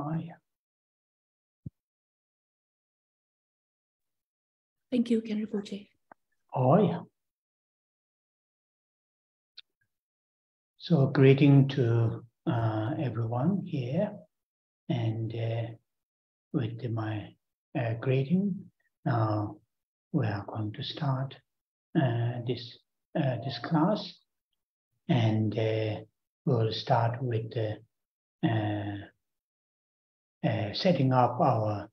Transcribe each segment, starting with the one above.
fire. Thank you, Rinpoche. Oh, yeah. So greeting to everyone here, and with my greeting, now we are going to start this class, and we'll start with setting up our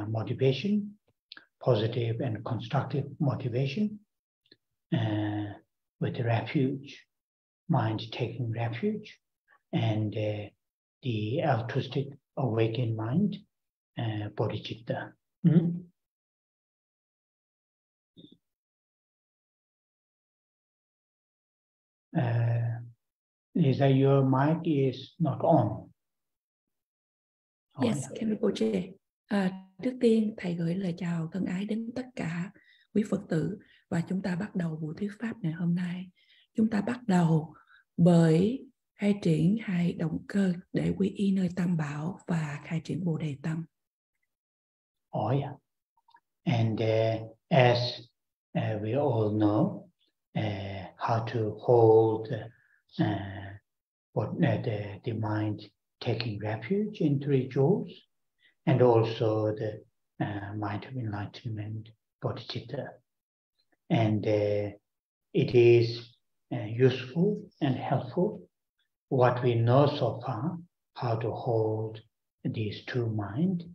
motivation, positive and constructive motivation, with refuge, mind taking refuge, and the altruistic awakened mind, bodhicitta. Lisa, your mic is not on. Yes, Rinpoche. Trước tiên, Thầy gửi lời chào thân ái đến tất cả quý Phật tử, và chúng ta bắt đầu buổi thuyết pháp ngày hôm nay. Chúng ta bắt đầu bởi khai triển hai động cơ để quy y nơi Tam Bảo và khai triển Bồ Đề Tâm. Oh yeah. And as we all know, how to hold the mind taking refuge in three jewels, and also the mind of enlightenment, bodhicitta. And it is useful and helpful what we know so far, how to hold these two minds,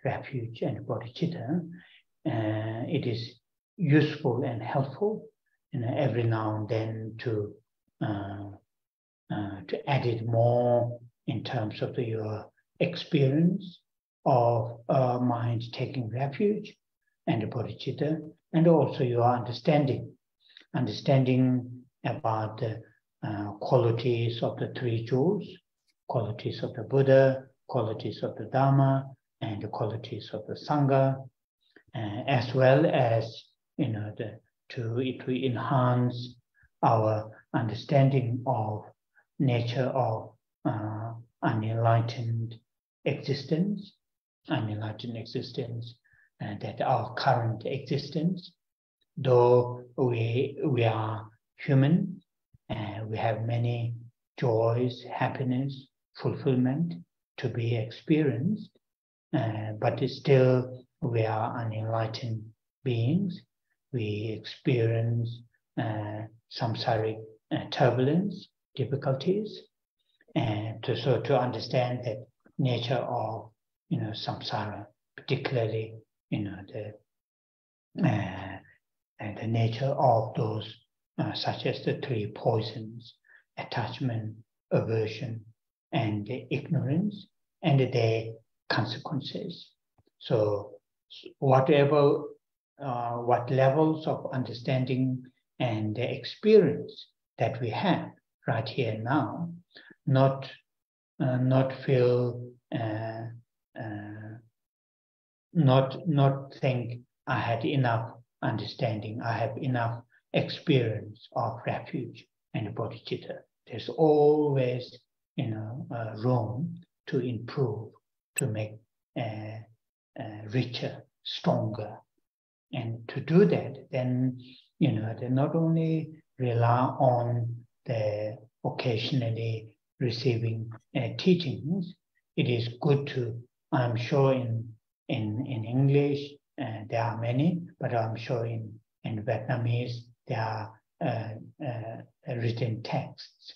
refuge and bodhicitta. It is useful and helpful, every now and then to add it more in terms of your experience of mind taking refuge and bodhicitta, and also your understanding about the qualities of the three jewels, qualities of the Buddha, qualities of the Dharma, and the qualities of the Sangha, as well as to enhance our understanding of nature of unenlightened existence, that our current existence, though we are human, we have many joys, happiness, fulfillment to be experienced, but still we are unenlightened beings. We experience samsaric turbulence, difficulties, and to understand that nature of samsara, particularly the nature of those such as the three poisons: attachment, aversion, and ignorance, and their consequences. So what levels of understanding and the experience that we have right here now, not feel, not think I had enough understanding, I have enough experience of refuge and bodhicitta. There's always room to improve, to make richer, stronger. And to do that, then they not only rely on the occasionally receiving teachings. It is good to, I'm sure in English there are many, but I'm sure in Vietnamese there are written texts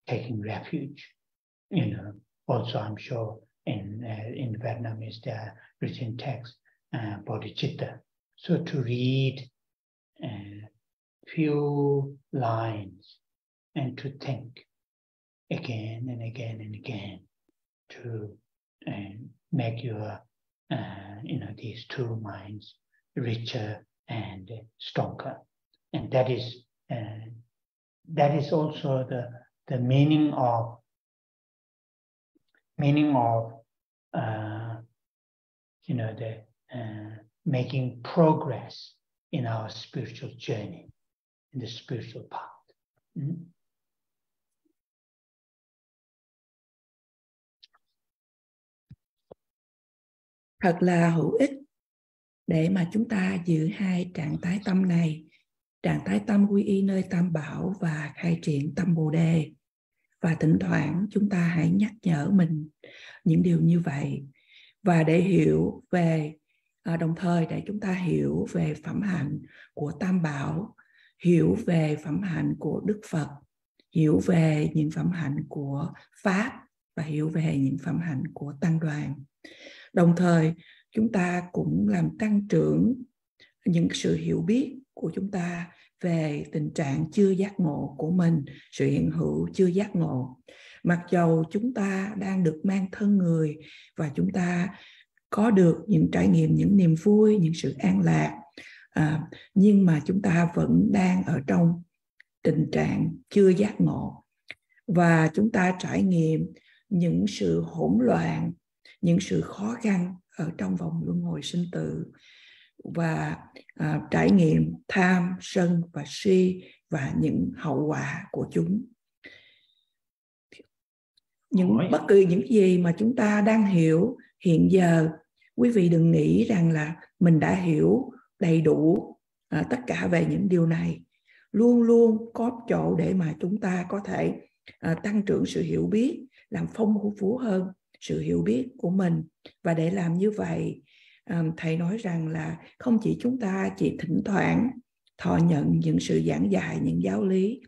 taking refuge. Also I'm sure in Vietnamese there are written texts bodhicitta. So to read few lines and to think again and again and again to make your these two minds richer and stronger. And that is also the meaning of making progress in our spiritual journey, in the spiritual path. thật là hữu ích để mà chúng ta giữ hai trạng thái tâm này, trạng thái tâm quy y nơi Tam Bảo và khai triển tâm Bồ Đề. Và thỉnh thoảng chúng ta hãy nhắc nhở mình những điều như vậy, và để hiểu về, đồng thời để chúng ta hiểu về phẩm hạnh của Tam Bảo, hiểu về phẩm hạnh của Đức Phật, hiểu về những phẩm hạnh của Pháp và hiểu về những phẩm hạnh của Tăng đoàn. Đồng thời chúng ta cũng làm tăng trưởng những sự hiểu biết của chúng ta về tình trạng chưa giác ngộ của mình, sự hiện hữu chưa giác ngộ. Mặc dầu chúng ta đang được mang thân người và chúng ta có được những trải nghiệm, những niềm vui, những sự an lạc, nhưng mà chúng ta vẫn đang ở trong tình trạng chưa giác ngộ. Và chúng ta trải nghiệm những sự hỗn loạn, những sự khó khăn ở trong vòng luân hồi sinh tử, và trải nghiệm tham, sân và si và những hậu quả của chúng. Bất cứ những gì mà chúng ta đang hiểu hiện giờ, quý vị đừng nghĩ rằng là mình đã hiểu đầy đủ tất cả về những điều này. Luôn luôn có chỗ để mà chúng ta có thể tăng trưởng sự hiểu biết, làm phong phú hơn sự hiểu biết của mình. Và để làm như vậy, thầy nói rằng là không chỉ chúng ta chỉ thỉnh thoảng thọ nhận những sự giảng dạy, những giáo lý,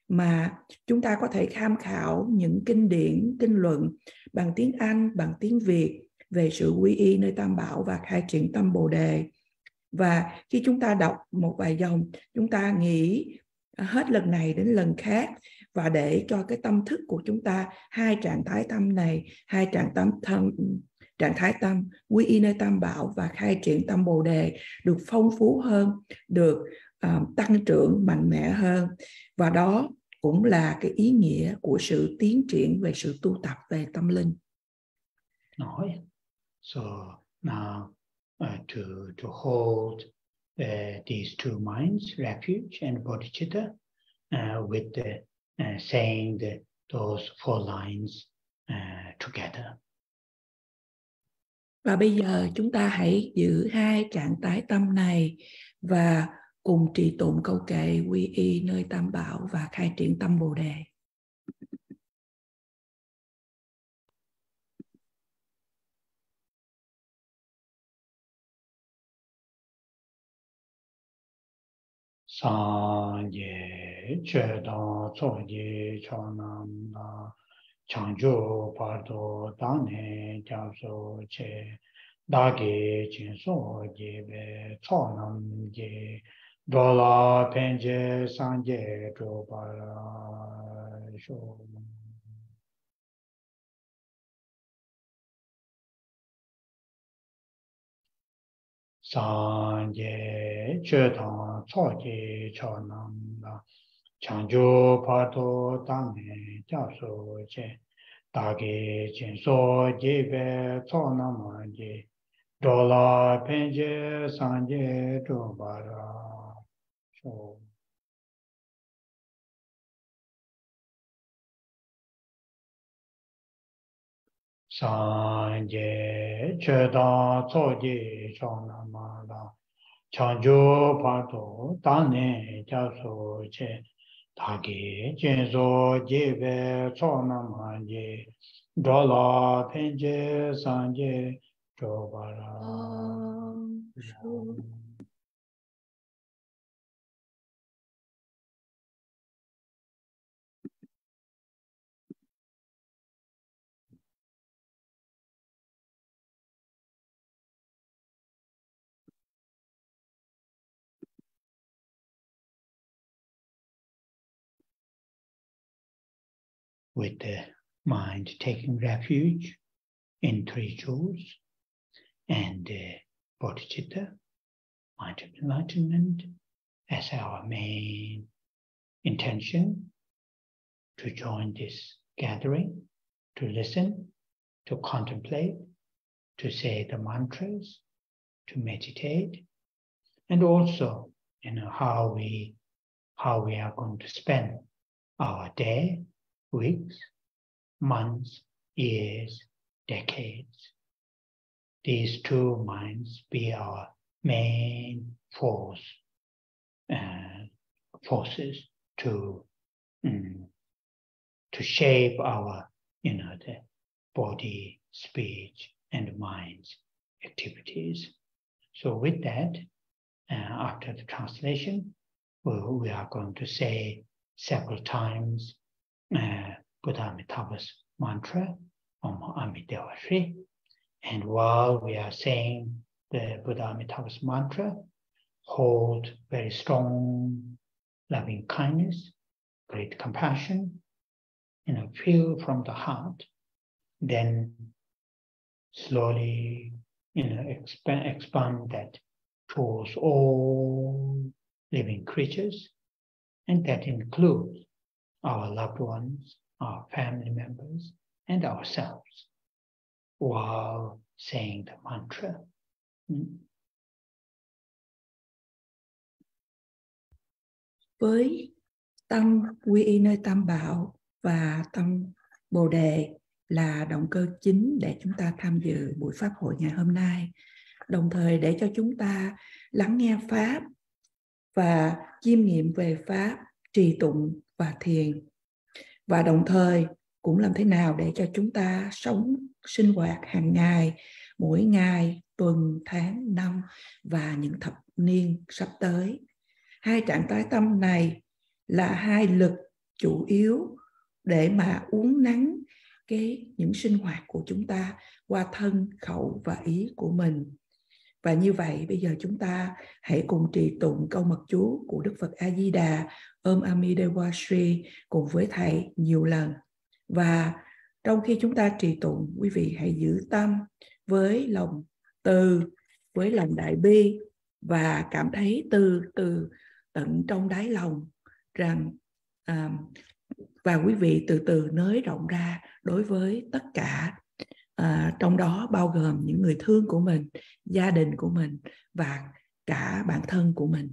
mà chúng ta có thể tham khảo những kinh điển, kinh luận bằng tiếng Anh, bằng tiếng Việt về sự quy y nơi Tam Bảo và khai triển tâm Bồ Đề. Và khi chúng ta đọc một vài dòng, chúng ta nghĩ hết lần này đến lần khác, và để cho cái tâm thức của chúng ta, hai trạng thái tâm này, hai trạng thái tâm quy y nơi Tam Bảo và khai triển tâm Bồ Đề được phong phú hơn, được tăng trưởng mạnh mẽ hơn. Và đó cũng là cái ý nghĩa của sự tiến triển về sự tu tập về tâm linh. So now to hold these two minds, refuge and bodhicitta, with saying those four lines together. Và bây giờ chúng ta hãy giữ hai trạng thái tâm này và cùng trì tụng câu kệ quy y nơi Tam Bảo và khai triển tâm Bồ Đề. Sanje chedan tsoje chonam na chanjo pardo dane japso che dage chinso je be chonam je dola penje sanje drobara sho. Sanje chedan tsoje chonam na chanjo pardo dane japso che dage chinso je be chonam je dola penje sanje drobara sho. Sanje chedan tsoje chonam na chanjo pardo dane japso che dage chinso je be chonam je dola penje sanje drobara. With the mind taking refuge in three jewels and bodhicitta, mind of enlightenment, as our main intention to join this gathering, to listen, to contemplate, to say the mantras, to meditate, and also, how we are going to spend our day, weeks, months, years, decades. these two minds be our main forces to shape our, the body, speech, and mind's activities. So with that, after the translation, we are going to say several times Buddha Amitabha's mantra, Om Amitabha Shri. And while we are saying the Buddha Amitabha's mantra, hold very strong loving kindness, great compassion, feel from the heart, then slowly, expand that towards all living creatures, and that includes our loved ones, our family members, and ourselves, while saying the mantra. Với tâm quy y nơi tam bảo và tâm Bồ đề là động cơ chính để chúng ta tham dự buổi pháp hội ngày hôm nay, đồng thời để cho chúng ta lắng nghe pháp và chiêm nghiệm về pháp, trì tụng và thiền, và đồng thời cũng làm thế nào để cho chúng ta sống sinh hoạt hàng ngày, mỗi ngày, tuần, tháng, năm và những thập niên sắp tới. Hai trạng thái tâm này là hai lực chủ yếu để mà uốn nắn những sinh hoạt của chúng ta qua thân, khẩu và ý của mình. Và như vậy bây giờ chúng ta hãy cùng trì tụng câu mật chú của Đức Phật A Di Đà Om Amitabha Shri cùng với thầy nhiều lần. Và trong khi chúng ta trì tụng, quý vị hãy giữ tâm với lòng từ, với lòng đại bi, và cảm thấy từ tận trong đáy lòng rằng và quý vị từ từ nới rộng ra đối với tất cả, trong đó bao gồm những người thương của mình, gia đình của mình và cả bản thân của mình.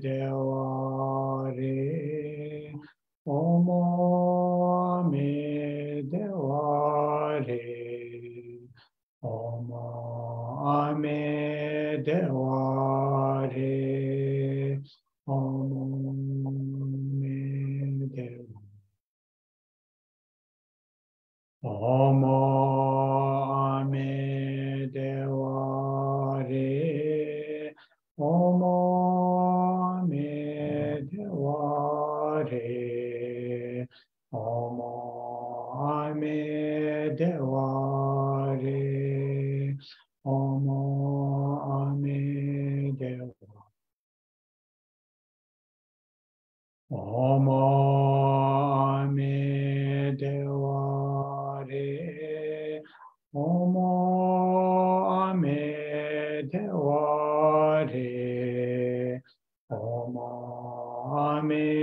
Devare Omo Ame Devare Omo Ame Devare Omo Ame Devare Omo Ame Devare Omo Ame Devare Omo Ame Devare Omo Ame Devare Omo Ame Devare Omo Ame Devare Omo Ame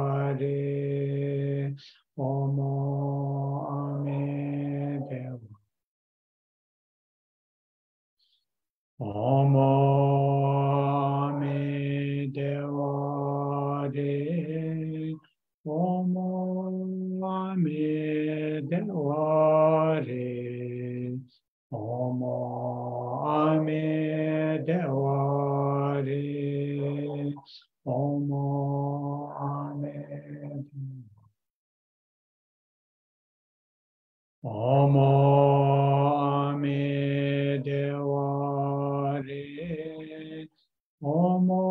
Devare Omo Ame Devare Omo Ame Devare Omo Ame Devare Omo Ame Devare Omo Ame Omo Ame Devare Omo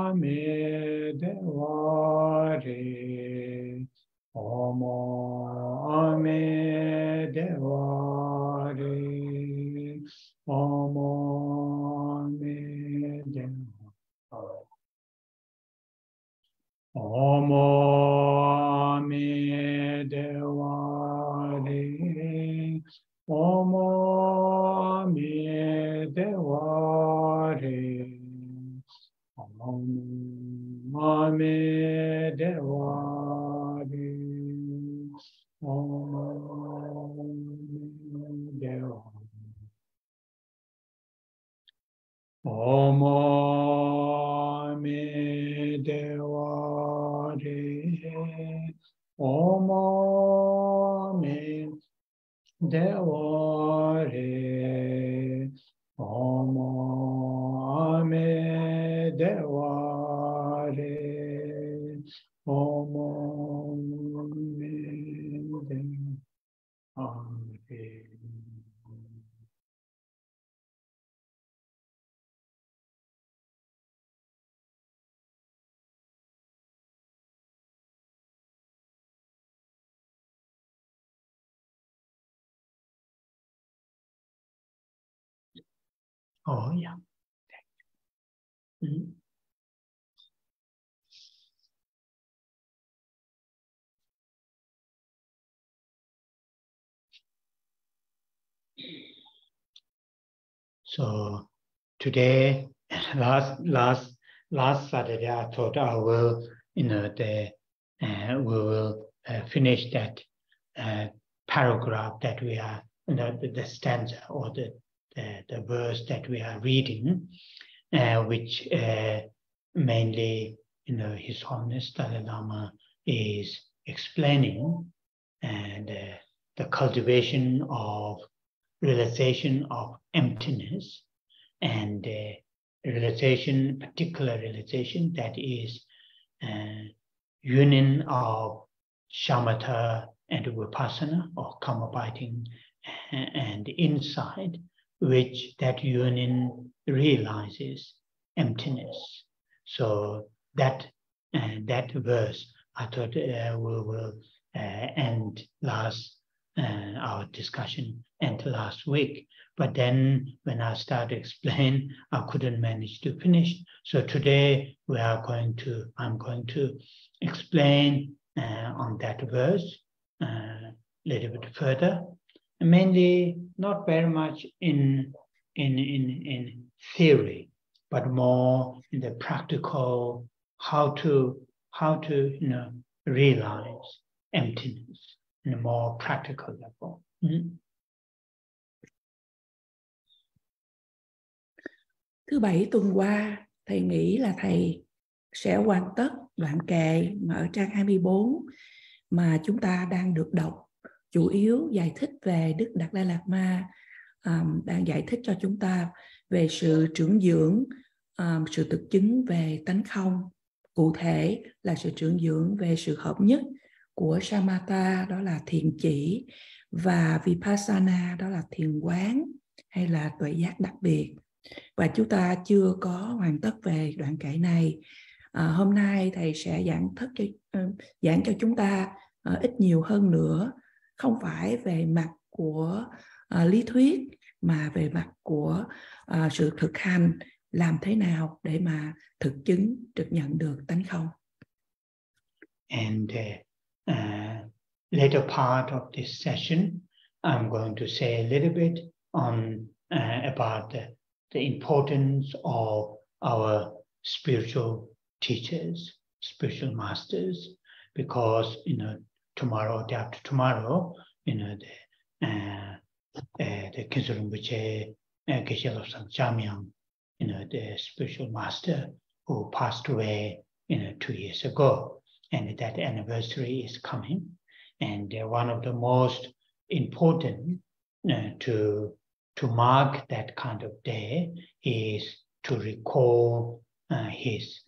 Ame Devare Omo Ame Devare Omo Ame Devare Omo Ame Devare Omo Ame Devare Omo Ame Devare Omo Ame Devare Omo Ame Devare Omo Ame Devare Omo Ame Devare Oh, yeah. Mm-hmm. So today, last Saturday, I thought I will, we will finish that paragraph that we are, the stanza or the verse that we are reading, which mainly, His Holiness Dalai Lama is explaining, and the cultivation of realization of emptiness, and particular realization that is union of Shamatha and Vipassana, or Come, Abiding and Insight, which that union realizes emptiness. So that verse, I thought we will end our discussion end last week. But then when I started to explain, I couldn't manage to finish. So today I'm going to explain on that verse a little bit further, mainly not very much in theory, but more in the practical, how to realize emptiness in a more practical level. Mm-hmm. Thứ Bảy tuần qua, thầy nghĩ là thầy sẽ hoàn tất đoạn kệ mà ở trang 24 mà chúng ta đang được đọc, chủ yếu giải thích về Đức Đạt Lai Lạt Ma, đang giải thích cho chúng ta về sự trưởng dưỡng, sự thực chứng về tánh không, cụ thể là sự trưởng dưỡng về sự hợp nhất của Shamatha, đó là thiền chỉ, và Vipassana, đó là thiền quán hay là tuệ giác đặc biệt. Và chúng ta chưa có hoàn tất về đoạn kệ này. Hôm nay thầy sẽ giảng cho chúng ta ít nhiều hơn nữa, không phải về mặt của lý thuyết mà về mặt của sự thực hành, làm thế nào để mà thực chứng, trực nhận được tánh không. And later part of this session, I'm going to say a little bit on about the importance of our spiritual teachers, spiritual masters, because tomorrow, day after tomorrow, the Khyentse Rinpoche, Geshe Lobsang Jamyang, the spiritual master who passed away 2 years ago, and that anniversary is coming, and one of the most important to mark that kind of day is to recall his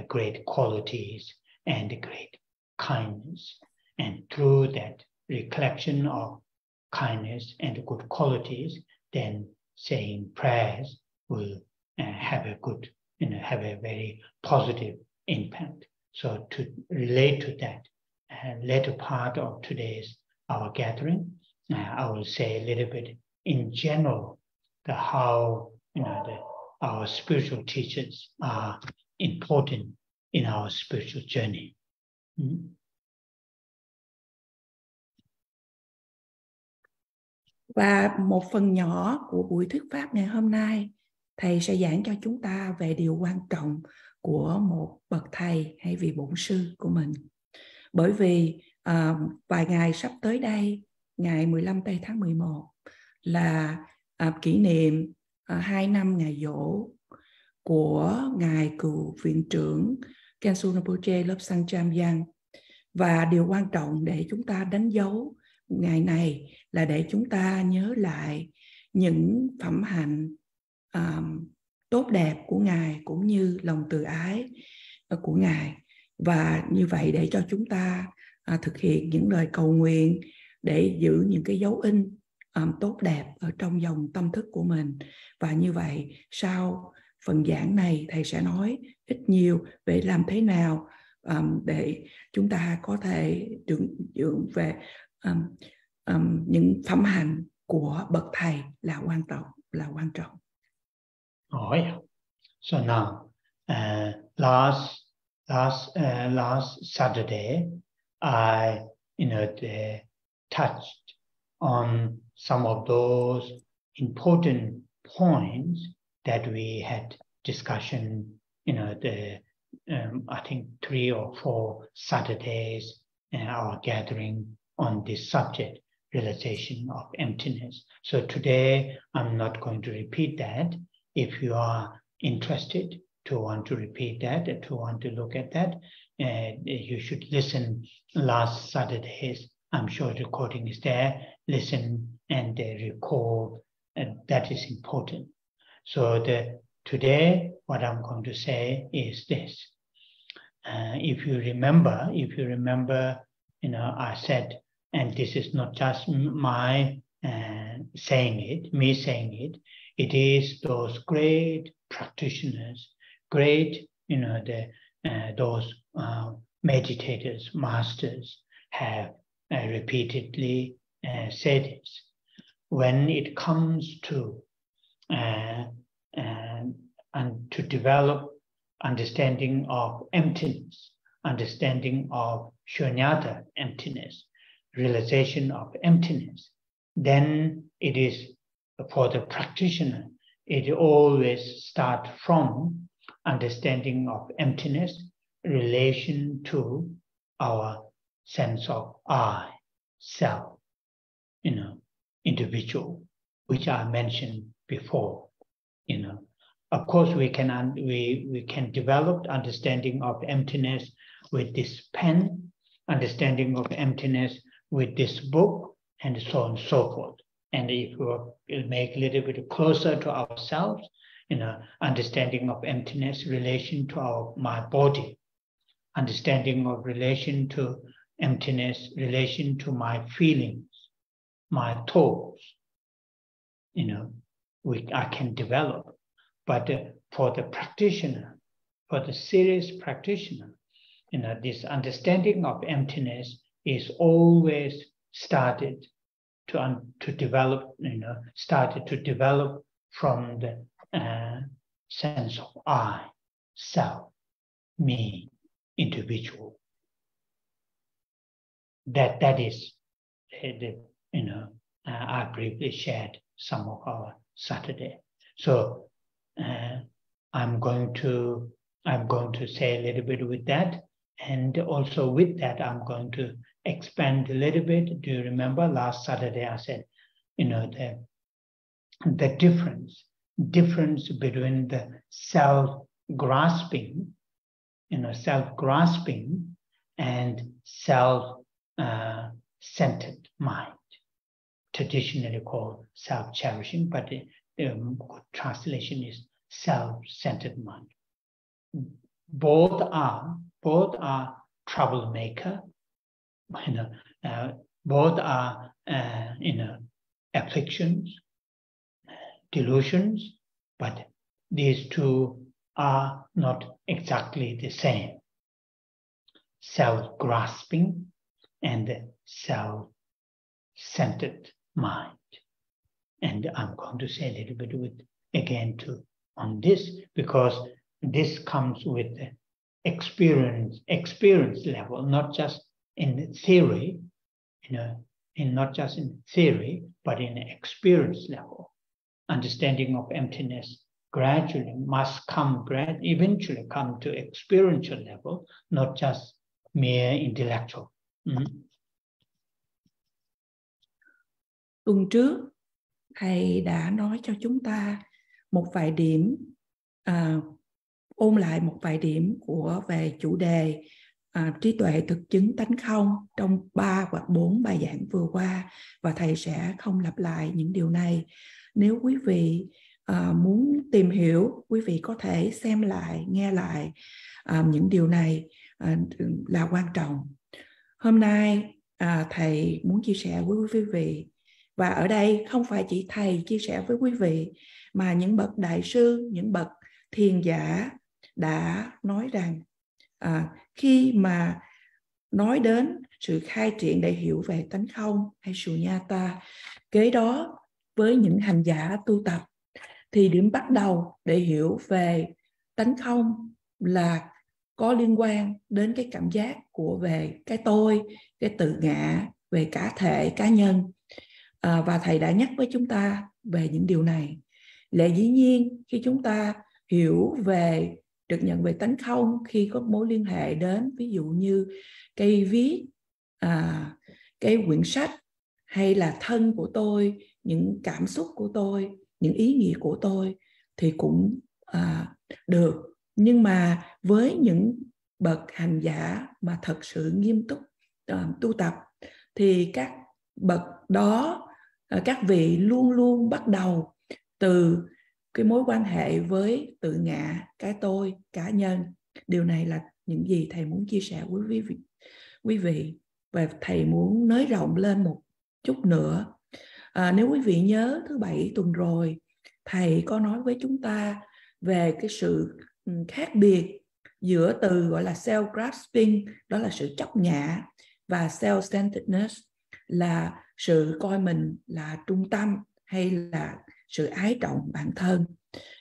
great qualities and great kindness, and through that recollection of kindness and good qualities, then saying prayers will have a good, have a very positive impact. So to relate to that later part of today's our gathering, I will say a little bit in general how our spiritual teachers are important in our spiritual journey. Và một phần nhỏ của buổi thuyết pháp ngày hôm nay, thầy sẽ giảng cho chúng ta về điều quan trọng của một bậc thầy hay vị bổn sư của mình. Bởi vì vài ngày sắp tới đây, ngày 15 tây tháng 11 là kỷ niệm 2 năm ngày giỗ của ngài cựu viện trưởng Khyentse Rinpoche Lobsang Jamyang. Và điều quan trọng để chúng ta đánh dấu ngày này là để chúng ta nhớ lại những phẩm hạnh tốt đẹp của ngài, cũng như lòng từ ái của ngài. Và như vậy để cho chúng ta thực hiện những lời cầu nguyện để giữ những cái dấu in tốt đẹp ở trong dòng tâm thức của mình. Và như vậy sau phần giảng này, thầy sẽ nói ít nhiều về làm thế nào để chúng ta có thể dưỡng về những phẩm hạnh của bậc thầy là quan trọng. Oh yeah. So now, last Saturday, I touched on some of those important points that we had discussion. I think 3 or 4 Saturdays in our gathering on this subject, realization of emptiness. So today I'm not going to repeat that. If you are interested to want to repeat that, to want to look at that, you should listen last Saturday's. I'm sure the recording is there. Listen and recall. That is important. So today, what I'm going to say is this. If you remember, I said, and this is not just my saying it, me saying it. It is those great practitioners, great, those meditators, masters have repeatedly said it. When it comes to and to develop understanding of emptiness, understanding of shunyata, emptiness, realization of emptiness, then it is for the practitioner, it always starts from understanding of emptiness, relation to our sense of I, self, individual, which I mentioned before, of course, we can develop understanding of emptiness with this pen, understanding of emptiness with this book, and so on and so forth. And if we make a little bit closer to ourselves, understanding of emptiness, relation to my body, understanding of relation to emptiness, relation to my feelings, my thoughts, I can develop. But for the practitioner, for the serious practitioner, this understanding of emptiness is always started to develop, started to develop from the sense of I, self, me, individual. That is I briefly shared some of our Saturday. So I'm going to say a little bit with that, and also with that I'm going to expand a little bit. Do you remember last Saturday I said, the difference between the self-grasping, self-grasping and self-centered mind, traditionally called self-cherishing, but the good translation is self-centered mind. Both are troublemaker. Both are afflictions, delusions, but these two are not exactly the same. Self-grasping and self-centered mind. And I'm going to say a little bit on this, because this comes with the experience level, not just in theory, not just in theory, but in experience level. Understanding of emptiness gradually must eventually come to experiential level, not just mere intellectual. Tuần trước, Thầy đã nói cho chúng ta một vài điểm, ôn lại một vài điểm về chủ đề trí tuệ thực chứng tánh không trong 3 hoặc 4 bài giảng vừa qua, và Thầy sẽ không lặp lại những điều này. Nếu quý vị muốn tìm hiểu, quý vị có thể xem lại, nghe lại những điều này là quan trọng. Hôm nay Thầy muốn chia sẻ với quý vị, và ở đây không phải chỉ Thầy chia sẻ với quý vị, mà những bậc đại sư, những bậc thiền giả đã nói rằng khi mà nói đến sự khai triển để hiểu về tánh không hay Sunyata, kế đó với những hành giả tu tập thì điểm bắt đầu để hiểu về tánh không là có liên quan đến cái cảm giác về cái tôi, cái tự ngã, về cá thể, cá nhân. Và Thầy đã nhắc với chúng ta về những điều này. Lẽ dĩ nhiên khi chúng ta hiểu về, được nhận về tánh không, khi có mối liên hệ đến ví dụ như cây viết, cái quyển sách, hay là thân của tôi, những cảm xúc của tôi, những ý nghĩa của tôi, thì cũng được. Nhưng mà với những bậc hành giả mà thật sự nghiêm túc tu tập, thì các bậc đó, các vị luôn luôn bắt đầu từ cái mối quan hệ với tự ngã, cái tôi, cá nhân. Điều này là những gì Thầy muốn chia sẻ với quý vị, và Thầy muốn nới rộng lên một chút nữa. Nếu quý vị nhớ thứ Bảy tuần rồi, Thầy có nói với chúng ta về cái sự khác biệt giữa từ gọi là self-grasping, đó là sự chấp ngã, và self-centeredness là sự coi mình là trung tâm, hay là sự ái trọng bản thân.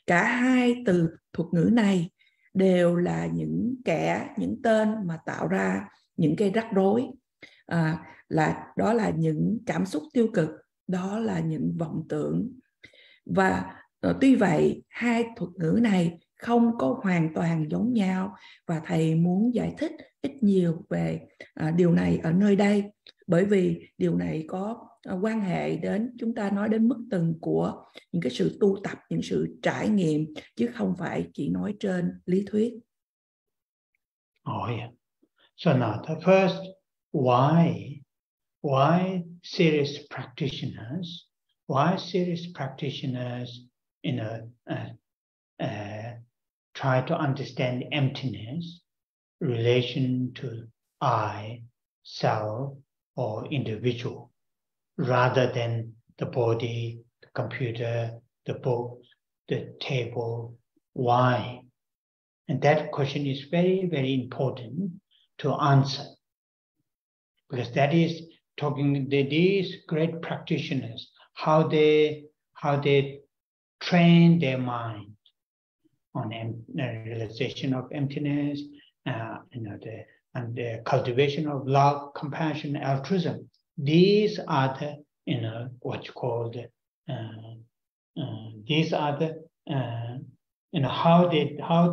Cả hai từ thuật ngữ này đều là những tên mà tạo ra những cái rắc rối. Đó là những cảm xúc tiêu cực, đó là những vọng tưởng. Và tuy vậy, hai thuật ngữ này không có hoàn toàn giống nhau, và Thầy muốn giải thích ít nhiều về điều này ở nơi đây, bởi vì điều này có quan hệ đến, chúng ta nói đến mức tầng của những cái sự tu tập, những sự trải nghiệm, chứ không phải chỉ nói trên lý thuyết. Oh yeah. So now the first, why serious practitioners, try to understand emptiness, relation to I, self, or individual, rather than the body, the computer, the book, the table. Why? And that question is very, very important to answer, because that is talking these great practitioners, how they train their mind on realization of emptiness, and the cultivation of love, compassion, altruism. These are the, what you call the, these are the, how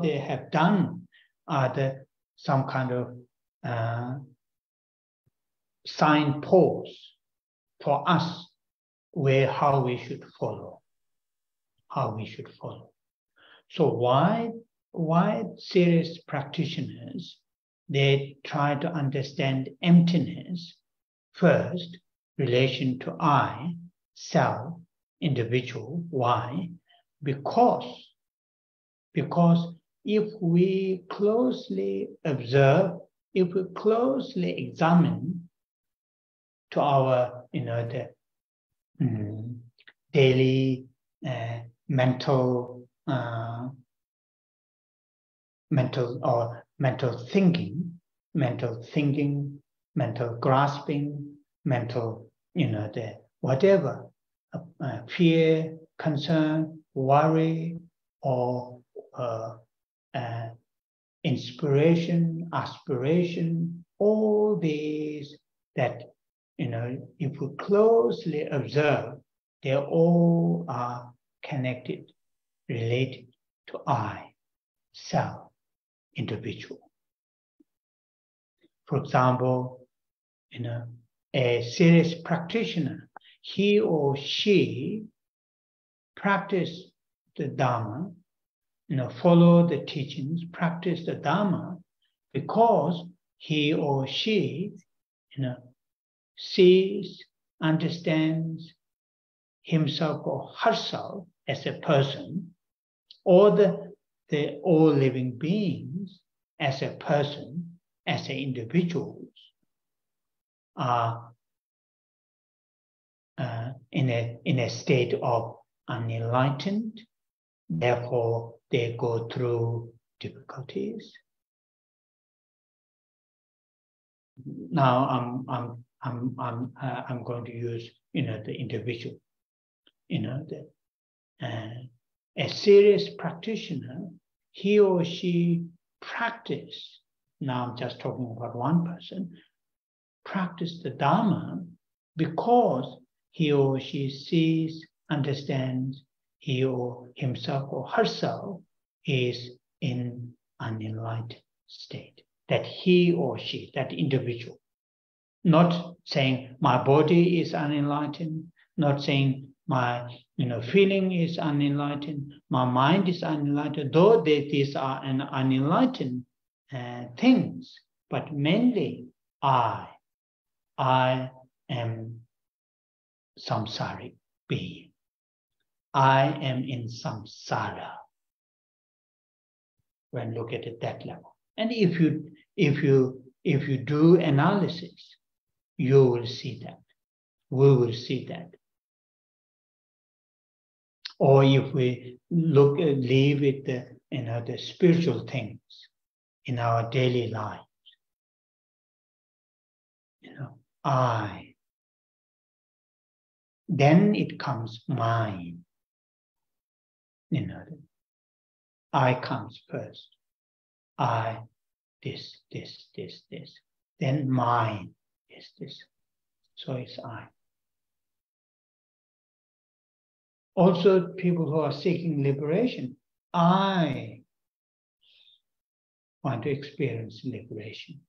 they have done are the some kind of signposts for us how we should follow. So why serious practitioners, they try to understand emptiness first, relation to I, self, individual. Why? Because if we closely observe, if we closely examine to our, the daily mental thinking, mental grasping, mental, the whatever, fear, concern, worry, or inspiration, aspiration, all these that, if we closely observe, they all are connected, related to I, self, individual. For example, a serious practitioner, he or she practice the Dharma, follow the teachings, practice the Dharma, because he or she, sees, understands himself or herself as a person, or the all living beings as a person, as an individuals, are in a state of unenlightened. Therefore, they go through difficulties. Now, I'm going to use, the individual. A serious practitioner, he or she practice. Now, I'm just talking about one person. Practice the Dharma because he or she sees, understands, he or himself or herself is in an enlightened state. That he or she, that individual, not saying my body is unenlightened, not saying my feeling is unenlightened, my mind is unenlightened, though these are unenlightened things, but mainly I am samsaric being. I am in samsara. When look at it that level, and if you do analysis, you will see that. We will see that. Or if we live with the spiritual things in our daily life, then it comes mine. I comes first. I, this. Then mine is this. So it's I. Also, people who are seeking liberation, I want to experience liberation.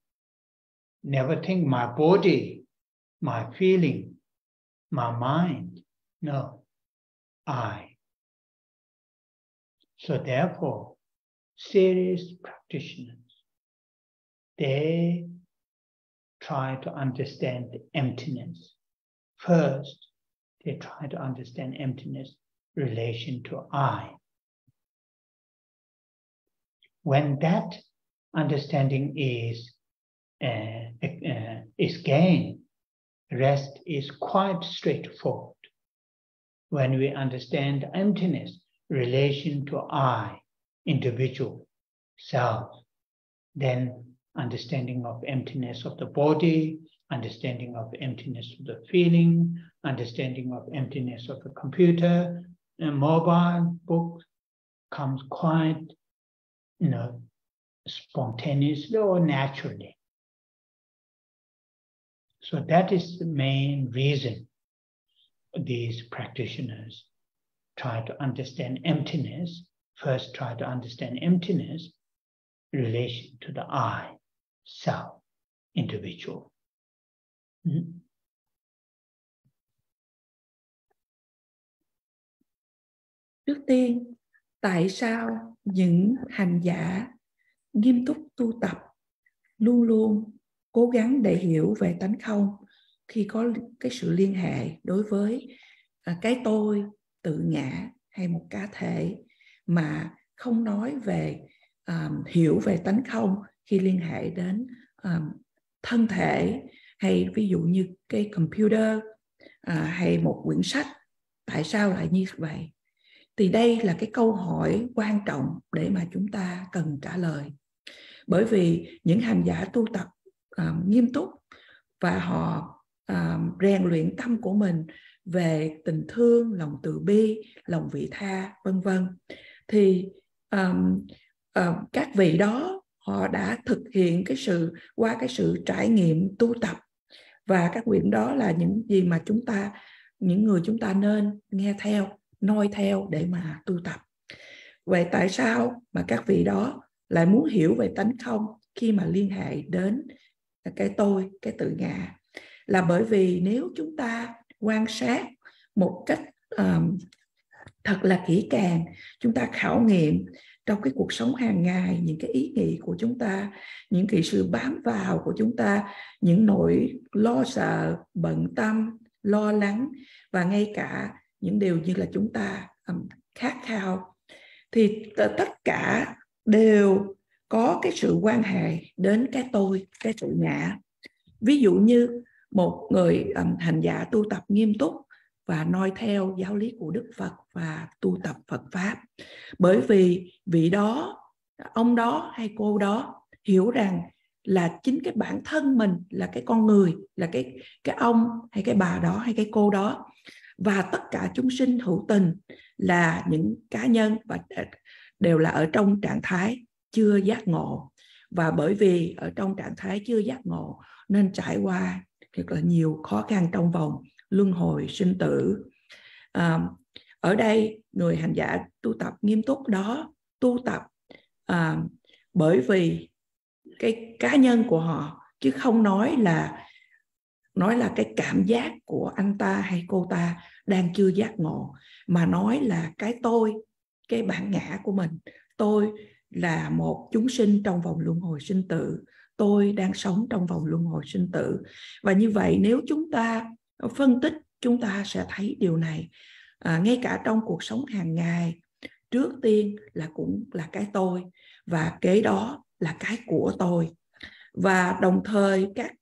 Never think my body, my feeling, my mind. No, I. So therefore, serious practitioners, they try to understand emptiness. First, they try to understand emptiness relation to I. When that understanding is gained, rest is quite straightforward. When we understand emptiness relation to I, individual, self, then understanding of emptiness of the body, understanding of emptiness of the feeling, understanding of emptiness of the computer, mobile, book comes quite, spontaneously or naturally. So that is the main reason these practitioners try to understand emptiness. First, try to understand emptiness relation to the I, self, individual. Trước tiên, tại sao những hành giả nghiêm túc tu tập luôn luôn cố gắng để hiểu về tánh không khi có cái sự liên hệ đối với cái tôi, tự ngã hay một cá thể, mà không nói về hiểu về tánh không khi liên hệ đến thân thể, hay ví dụ như cái computer hay một quyển sách. Tại sao lại như vậy? Thì đây là cái câu hỏi quan trọng để mà chúng ta cần trả lời. Bởi vì những hành giả tu tập nghiêm túc và họ rèn luyện tâm của mình về tình thương, lòng từ bi, lòng vị tha, vân vân, thì các vị đó họ đã thực hiện qua cái sự trải nghiệm tu tập, và các quyển đó là những gì mà những người chúng ta nên nghe theo, noi theo để mà tu tập. Vậy tại sao mà các vị đó lại muốn hiểu về tánh không khi mà liên hệ đến cái tôi, cái tự ngã? Là bởi vì nếu chúng ta quan sát một cách thật là kỹ càng, chúng ta khảo nghiệm trong cái cuộc sống hàng ngày, những cái ý nghĩ của chúng ta, những cái sự bám vào của chúng ta, những nỗi lo sợ, bận tâm, lo lắng, và ngay cả những điều như là chúng ta khát khao, thì tất cả đều có cái sự quan hệ đến cái tôi, cái tự ngã. Ví dụ như một người hành giả tu tập nghiêm túc và noi theo giáo lý của Đức Phật và tu tập Phật Pháp, bởi vì vị đó, ông đó hay cô đó hiểu rằng là chính cái bản thân mình là cái con người, là cái ông hay cái bà đó hay cái cô đó, và tất cả chúng sinh hữu tình là những cá nhân và đều là ở trong trạng thái chưa giác ngộ. Và bởi vì ở trong trạng thái chưa giác ngộ nên trải qua rất là nhiều khó khăn trong vòng luân hồi sinh tử. Ở đây người hành giả tu tập nghiêm túc đó tu tập bởi vì cái cá nhân của họ, chứ không nói là cái cảm giác của anh ta hay cô ta đang chưa giác ngộ, mà nói là cái tôi, cái bản ngã của mình. Tôi là một chúng sinh trong vòng luân hồi sinh tử, tôi đang sống trong vòng luân hồi sinh tử. Và như vậy nếu chúng ta phân tích, chúng ta sẽ thấy điều này. Ngay cả trong cuộc sống hàng ngày, trước tiên là cũng là cái tôi, và kế đó là cái của tôi. Và đồng thời các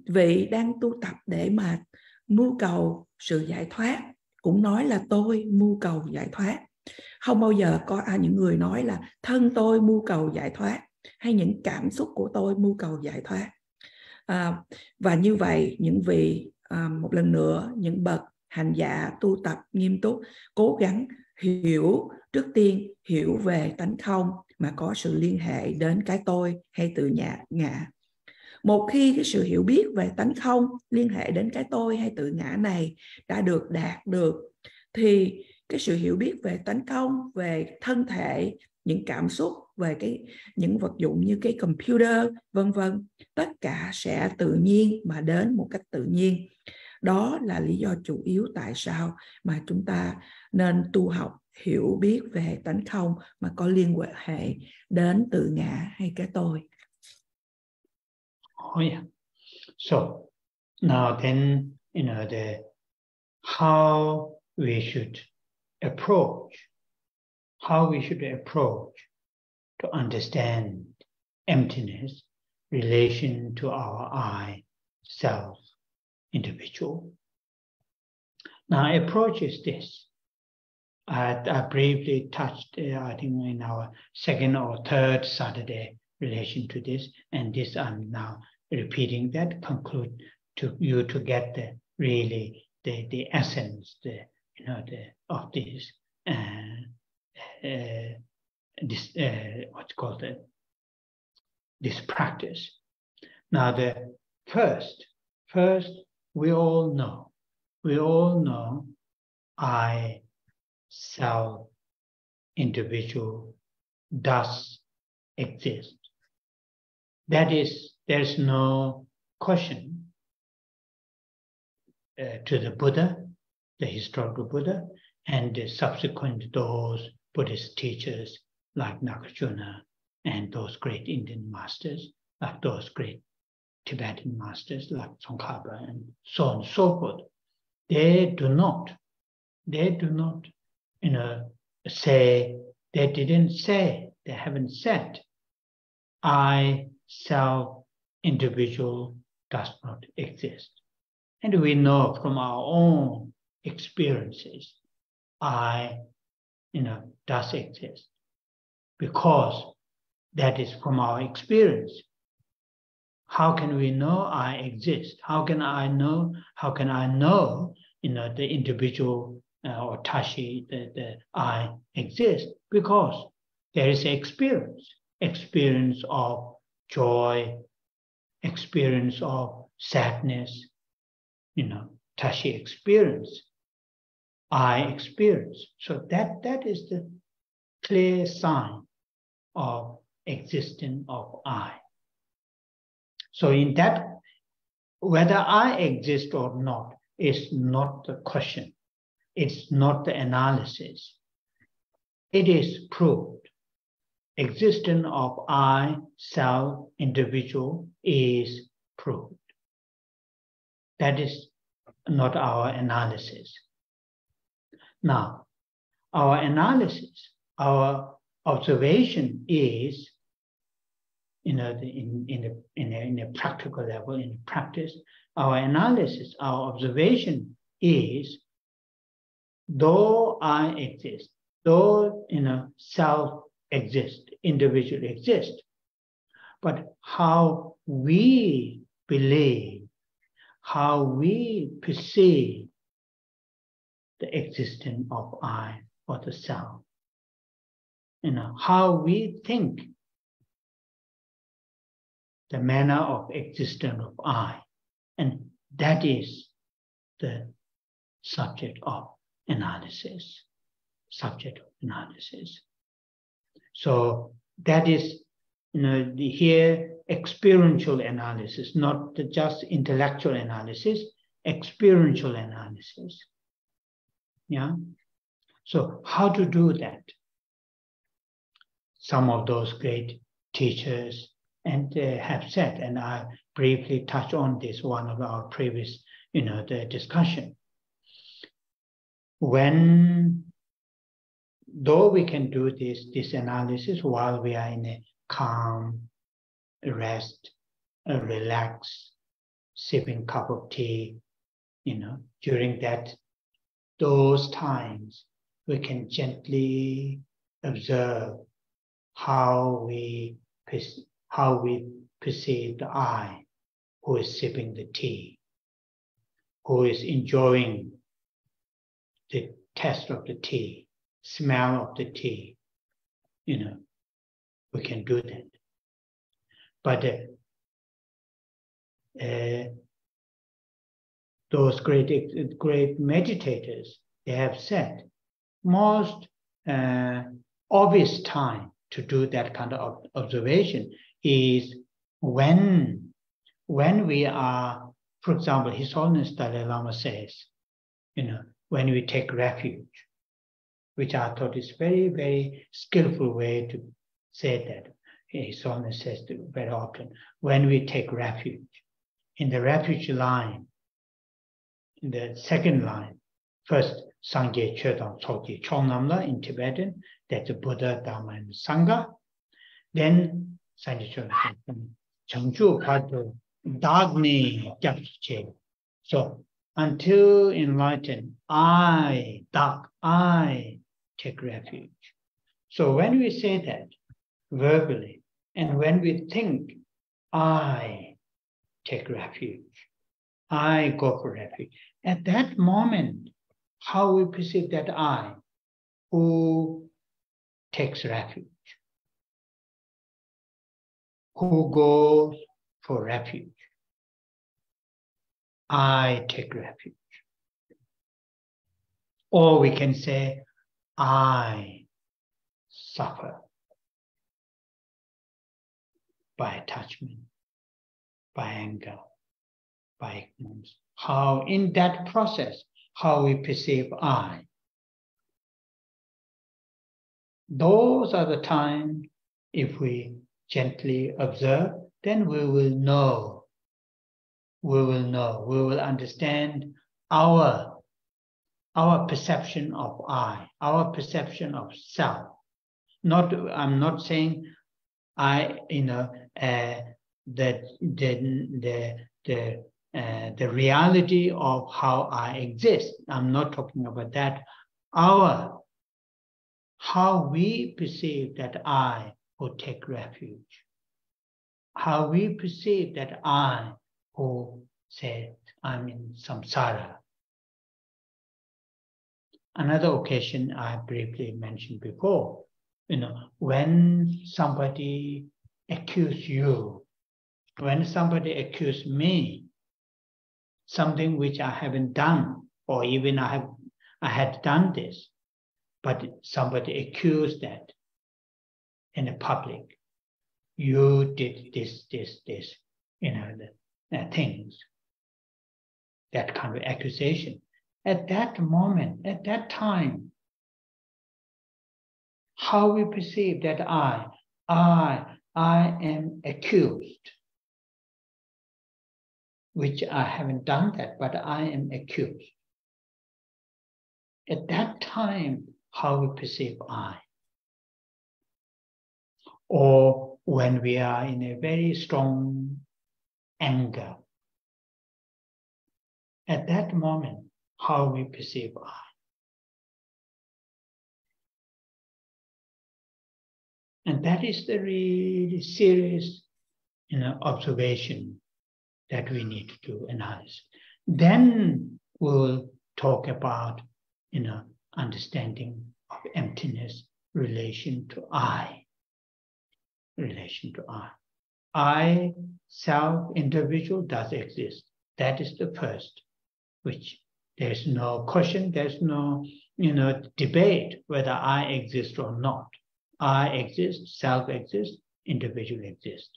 vị đang tu tập để mà mưu cầu sự giải thoát cũng nói là tôi mưu cầu giải thoát. Không bao giờ có những người nói là thân tôi mưu cầu giải thoát, hay những cảm xúc của tôi mưu cầu giải thoát. Và như vậy những vị một lần nữa, những bậc hành giả tu tập nghiêm túc cố gắng hiểu, trước tiên hiểu về tánh không mà có sự liên hệ đến cái tôi hay tự ngã. Một khi cái sự hiểu biết về tánh không liên hệ đến cái tôi hay tự ngã này đã được đạt được, thì cái sự hiểu biết về tánh không, về thân thể, những cảm xúc, về những vật dụng như cái computer, vân vân, tất cả sẽ tự nhiên mà đến một cách tự nhiên. Đó là lý do chủ yếu tại sao mà chúng ta nên tu học, hiểu biết về tánh không mà có liên hệ đến tự ngã hay cái tôi. Oh yeah. So now then, how we should approach to understand emptiness, relation to our I, self, individual. Now, approach is this. I briefly touched, I think, in our second or third Saturday relation to this, and this I'm now repeating that, conclude to you to get the essence, of this. This practice. Now, the first, we all know I, self, individual does exist. There's no question to the Buddha, the historical Buddha, and the subsequent those Buddhist teachers like Nagarjuna and those great Indian masters, like those great Tibetan masters like Tsongkhapa and so on and so forth. They do not, say, they haven't said, I, self, individual does not exist. And we know from our own experiences, I, does exist. Because that is from our experience. How can we know I exist? How can I know, the individual or Tashi, the I exist? Because there is experience of joy, experience of sadness, Tashi experience, I experience. So that is the clear sign of existence of I. So in that, whether I exist or not is not the question. It's not the analysis. It is proved. Existence of I, self, individual is proved. That is not our analysis. Now, our analysis, our observation is, in a practical level, in practice, our analysis, our observation is, though I exist, though self exists, individual exists, but how we believe, how we perceive the existence of I or the self, how we think the manner of existence of I, and that is the subject of analysis. So that is, here experiential analysis, not just intellectual analysis, experiential analysis. Yeah. So how to do that? Some of those great teachers and have said, and I briefly touched on this one of our previous, the discussion. Though we can do this analysis while we are in a calm, rest, relax, sipping cup of tea, during those times, we can gently observe how we perceive the I who is sipping the tea, who is enjoying the taste of the tea, smell of the tea. We can do that. But those great meditators, they have said, most obvious time to do that kind of observation is when we are For example, His Holiness Dalai Lama says, when we take refuge, which I thought is very, very skillful way to say that. His Holiness says very often, when we take refuge, in the refuge line, in the second line, first, Sangye Chodam Soji Chongnamla in Tibetan, that's the Buddha, Dharma, and Sangha. Then, Sangye Chodam Changju Padu Dagni Gyapche. So, until enlightened, I take refuge. So when we say that verbally, and when we think, I take refuge, I go for refuge, at that moment, how we perceive that I who takes refuge, who goes for refuge, I take refuge. Or we can say, I suffer by attachment, by anger, by ignorance. How in that process, how we perceive I. Those are the times, if we gently observe, then we will know. We will understand our perception of I, our perception of self. I'm not saying the reality of how I exist. I'm not talking about that. How we perceive that I who take refuge. How we perceive that I who said I'm in samsara. Another occasion I briefly mentioned before, when somebody accuses you, when somebody accuses me, something which I haven't done, or even I had done this, but somebody accused that in the public. You did this, things, that kind of accusation. At that moment, at that time, how we perceive that I am accused, which I haven't done that, but I am accused. At that time, how we perceive I. Or when we are in a very strong anger, at that moment, how we perceive I. And that is the really serious observation that we need to analyze. Then we'll talk about understanding of emptiness, relation to I. Relation to I. I, self, individual, does exist. That is the first, which there's no question, there's no debate whether I exist or not. I exist, self exists, individual exists.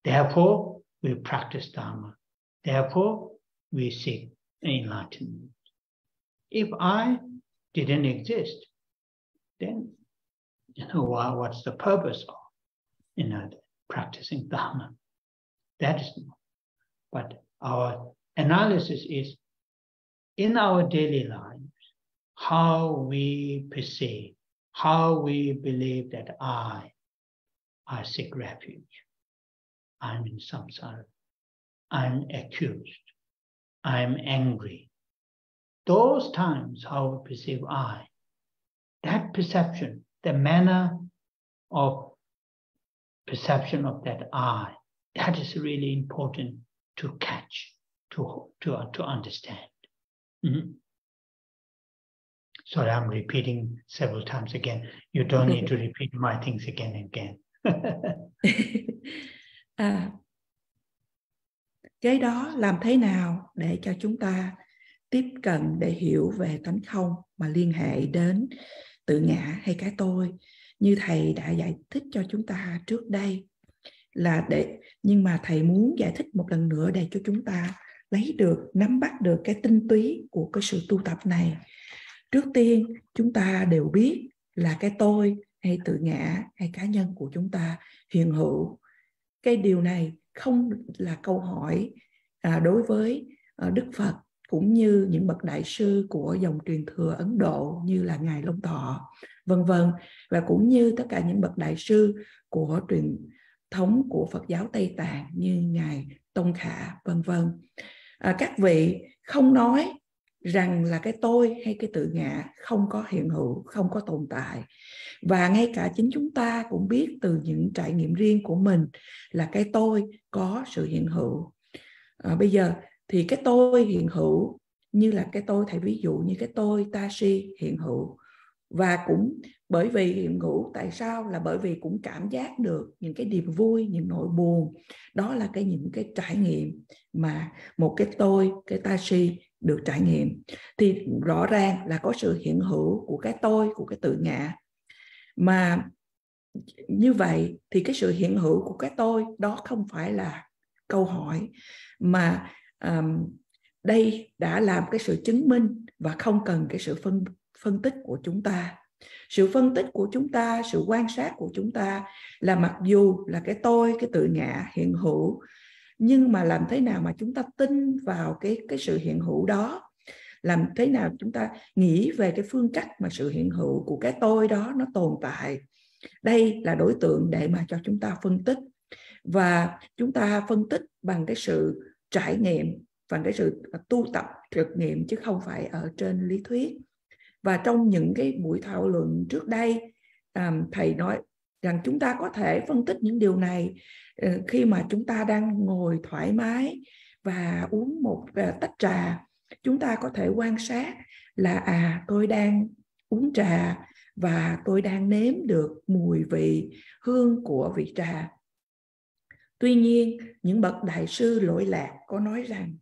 Therefore, we practice Dharma. Therefore, we seek enlightenment. If I didn't exist, then what's the purpose of practicing Dharma? That is not. But our analysis is in our daily lives, how we perceive, how we believe that I seek refuge. I'm in samsara. I'm accused. I'm angry. Those times, how we perceive I, that perception, the manner of perception of that I, that is really important to catch, to understand. Mm-hmm. Sorry, I'm repeating several times again. You don't need to repeat my things again and again. Cái đó làm thế nào để cho chúng ta tiếp cận để hiểu về tánh không mà liên hệ đến tự ngã hay cái tôi như thầy đã giải thích cho chúng ta trước đây, nhưng mà thầy muốn giải thích một lần nữa để cho chúng ta lấy được, nắm bắt được cái tinh túy của cái sự tu tập này. Trước tiên, chúng ta đều biết là cái tôi hay tự ngã hay cá nhân của chúng ta hiện hữu. Cái điều này không là câu hỏi đối với Đức Phật cũng như những bậc đại sư của dòng truyền thừa Ấn Độ như là Ngài Long Thọ, vân vân, và cũng như tất cả những bậc đại sư của truyền thống của Phật giáo Tây Tạng như Ngài Tông Khả, vân vân. Các vị không nói rằng là cái tôi hay cái tự ngã không có hiện hữu, không có tồn tại. Và ngay cả chính chúng ta cũng biết từ những trải nghiệm riêng của mình là cái tôi có sự hiện hữu. Bây giờ thì cái tôi hiện hữu như là cái tôi, thầy ví dụ như cái tôi Tashi hiện hữu. Và cũng bởi vì hiện hữu, tại sao? Là bởi vì cũng cảm giác được những cái niềm vui, những nỗi buồn. Đó là những cái trải nghiệm mà một cái tôi, cái Tashi được trải nghiệm. Thì rõ ràng là có sự hiện hữu của cái tôi, của cái tự ngã. Mà như vậy thì cái sự hiện hữu của cái tôi đó không phải là câu hỏi, mà đây đã làm cái sự chứng minh và không cần cái sự phân tích của chúng ta. Sự phân tích của chúng ta, sự quan sát của chúng ta là mặc dù là cái tôi, cái tự ngã hiện hữu, nhưng mà làm thế nào mà chúng ta tin vào cái sự hiện hữu đó, làm thế nào chúng ta nghĩ về cái phương cách mà sự hiện hữu của cái tôi đó nó tồn tại. Đây là đối tượng để mà cho chúng ta phân tích. Và chúng ta phân tích bằng cái sự trải nghiệm, bằng cái sự tu tập thực nghiệm, chứ không phải ở trên lý thuyết. Và trong những cái buổi thảo luận trước đây, thầy nói rằng chúng ta có thể phân tích những điều này khi mà chúng ta đang ngồi thoải mái và uống một tách trà. Chúng ta có thể quan sát là tôi đang uống trà và tôi đang nếm được mùi vị, hương của vị trà. Tuy nhiên, những bậc đại sư lỗi lạc có nói rằng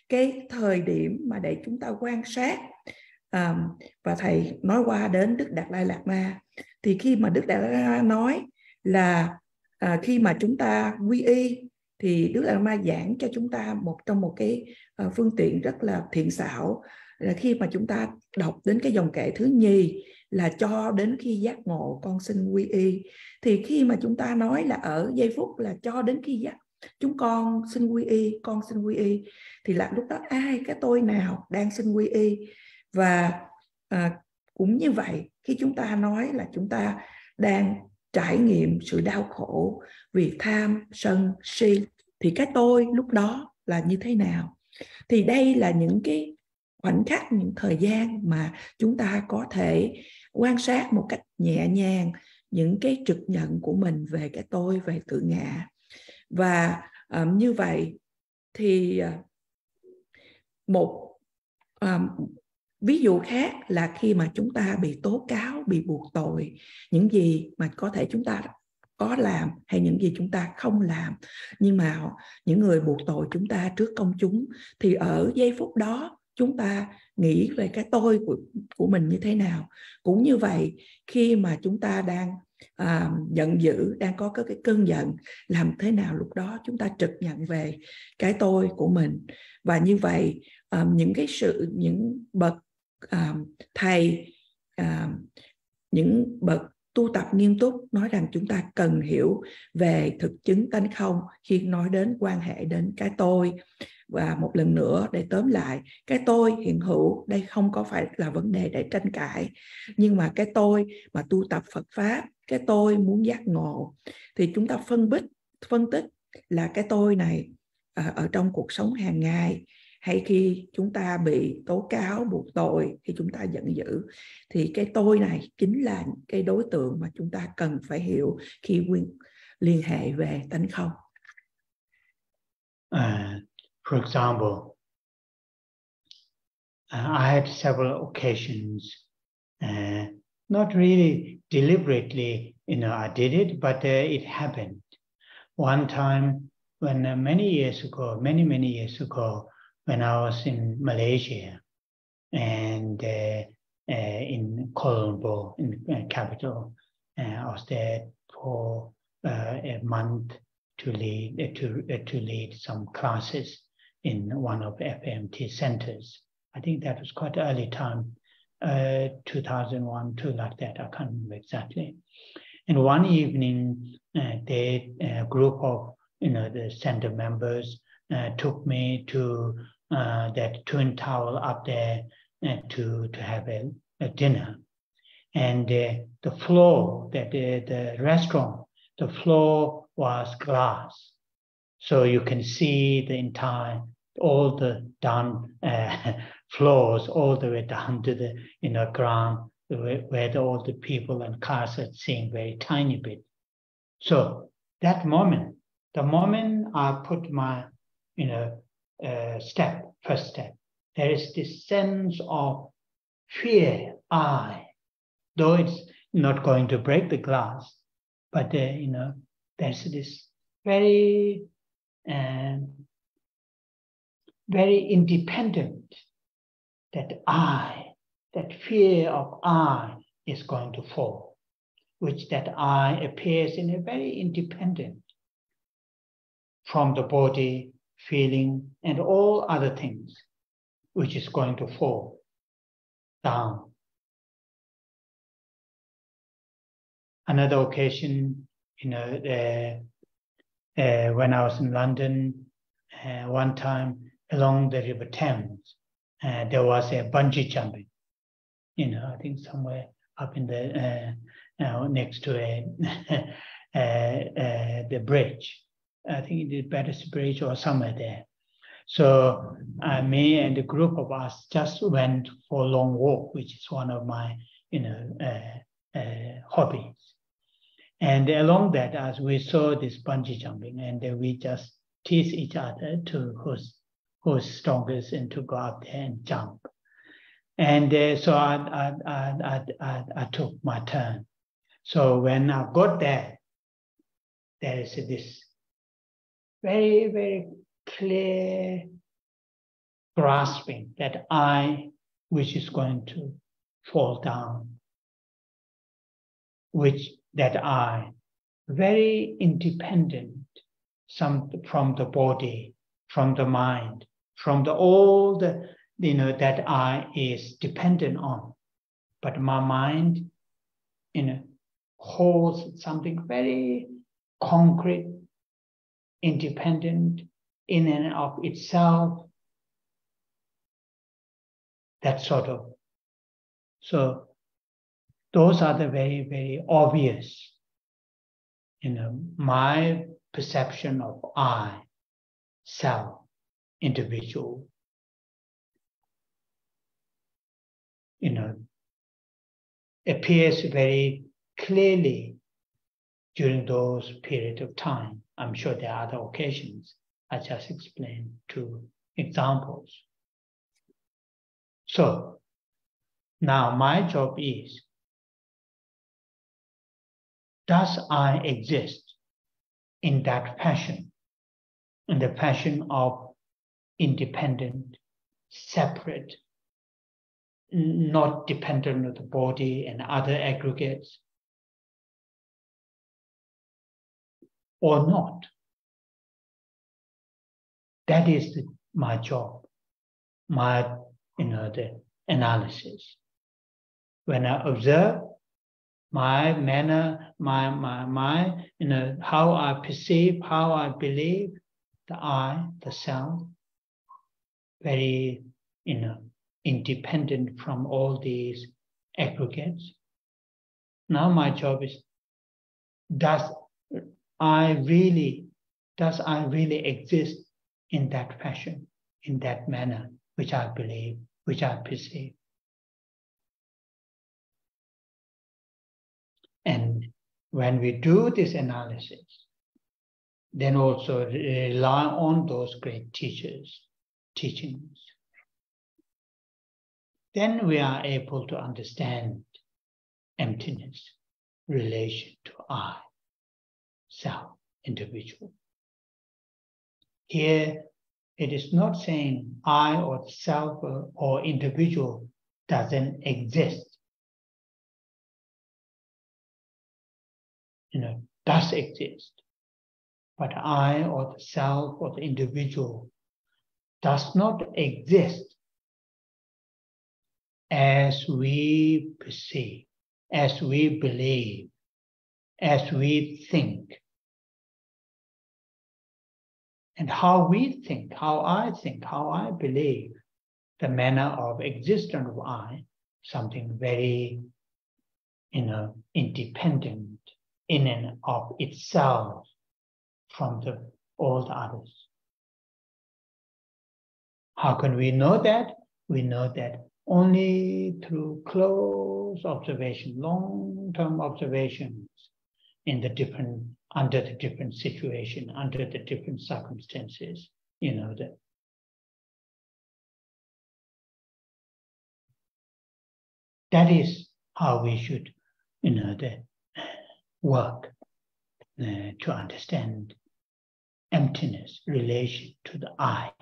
cái thời điểm mà để chúng ta quan sát, và thầy nói qua đến Đức Đạt Lai Lạt Ma, thì khi mà Đức Đạt Lai Lạt Ma nói là khi mà chúng ta quy y, thì Đức Đạt Lai Lạt Ma giảng cho chúng ta trong một cái phương tiện rất là thiện xảo, là khi mà chúng ta đọc đến cái dòng kệ thứ nhì là cho đến khi giác ngộ con xin quy y. Thì khi mà chúng ta nói là ở giây phút là cho đến khi giác chúng con xin quy y, con xin quy y, thì là lúc đó ai, cái tôi nào đang xin quy y. Và cũng như vậy, khi chúng ta nói là chúng ta đang trải nghiệm sự đau khổ vì tham, sân, si, thì cái tôi lúc đó là như thế nào? Thì đây là những cái khoảnh khắc, những thời gian mà chúng ta có thể quan sát một cách nhẹ nhàng những cái trực nhận của mình về cái tôi, về tự ngã. Và như vậy thì một ví dụ khác là khi mà chúng ta bị tố cáo, bị buộc tội, những gì mà có thể chúng ta có làm hay những gì chúng ta không làm, nhưng mà những người buộc tội chúng ta trước công chúng, thì ở giây phút đó chúng ta nghĩ về cái tôi của mình như thế nào. Cũng như vậy, khi mà chúng ta đang giận dữ, đang có cái cơn giận, làm thế nào lúc đó chúng ta trực nhận về cái tôi của mình. Và như vậy những bậc thầy, những bậc tu tập nghiêm túc nói rằng chúng ta cần hiểu về thực chứng tánh không khi nói đến quan hệ đến cái tôi. Và một lần nữa để tóm lại, cái tôi hiện hữu đây không có phải là vấn đề để tranh cãi, nhưng mà cái tôi mà tu tập Phật Pháp, cái tôi muốn giác ngộ, thì chúng ta phân tích là cái tôi này ở trong cuộc sống hàng ngày, hay khi chúng ta bị tố cáo, buộc tội, khi chúng ta giận dữ, thì cái tôi này chính là cái đối tượng mà chúng ta cần phải hiểu khi liên hệ về tánh không. For example, I had several occasions, not really deliberately, I did it, but it happened. One time when many years ago, when I was in Malaysia and in Colombo, in the capital, I was there for a month to lead some classes. in one of FMT centers. I think that was quite early time, 2001, 2 like that. I can't remember exactly. And one evening, a group of the center members took me to that twin tower up there to have a dinner. And the floor, the restaurant, the floor was glass. So you can see the entire, all the down floors, all the way down to the ground, where all the people and cars are seeing very tiny bit. So that moment, the moment I put my, first step, there is this sense of fear, though it's not going to break the glass, but there's this very, very independent that fear of I is going to fall, which that I appears in a very independent from the body, feeling, and all other things, which is going to fall down. Another occasion, when I was in London, one time along the River Thames, there was a bungee jumping. I think somewhere up in the next to the bridge. I think it is Bestow Bridge or somewhere there. So me and a group of us just went for a long walk, which is one of my hobbies. And along that, as we saw this bungee jumping, and we just tease each other to who's strongest and to go up there and jump. And so I took my turn. So when I got there, there is this very, very clear grasping that I, which is going to fall down, which that I, very independent, from the body, from the mind, from all the, that I is dependent on. But my mind, holds something very concrete, independent in and of itself. That sort of. So those are the very, very obvious, my perception of I, self, individual, appears very clearly during those periods of time. I'm sure there are other occasions. I just explained 2 examples. So now my job is, does I exist in that passion, in the passion of independent, separate, not dependent on the body and other aggregates, or not? That is my job, my, the analysis. When I observe my manner, my, how I perceive, how I believe, the I, the self, very, independent from all these aggregates. Now my job is, does I really exist in that fashion, in that manner, which I believe, which I perceive? And when we do this analysis, then also rely on those great teachers' teachings, then we are able to understand emptiness, relation to I, self, individual. Here, it is not saying I or self or individual doesn't exist. Does exist. But I or the self or the individual does not exist as we perceive, as we believe, as we think. And how we think, how I believe, the manner of existence of I, something very, independent in and of itself from all the others. How can we know that? We know that only through close observation, long-term observations under the different situation, under the different circumstances, that is how we should, work to understand emptiness, relation to the I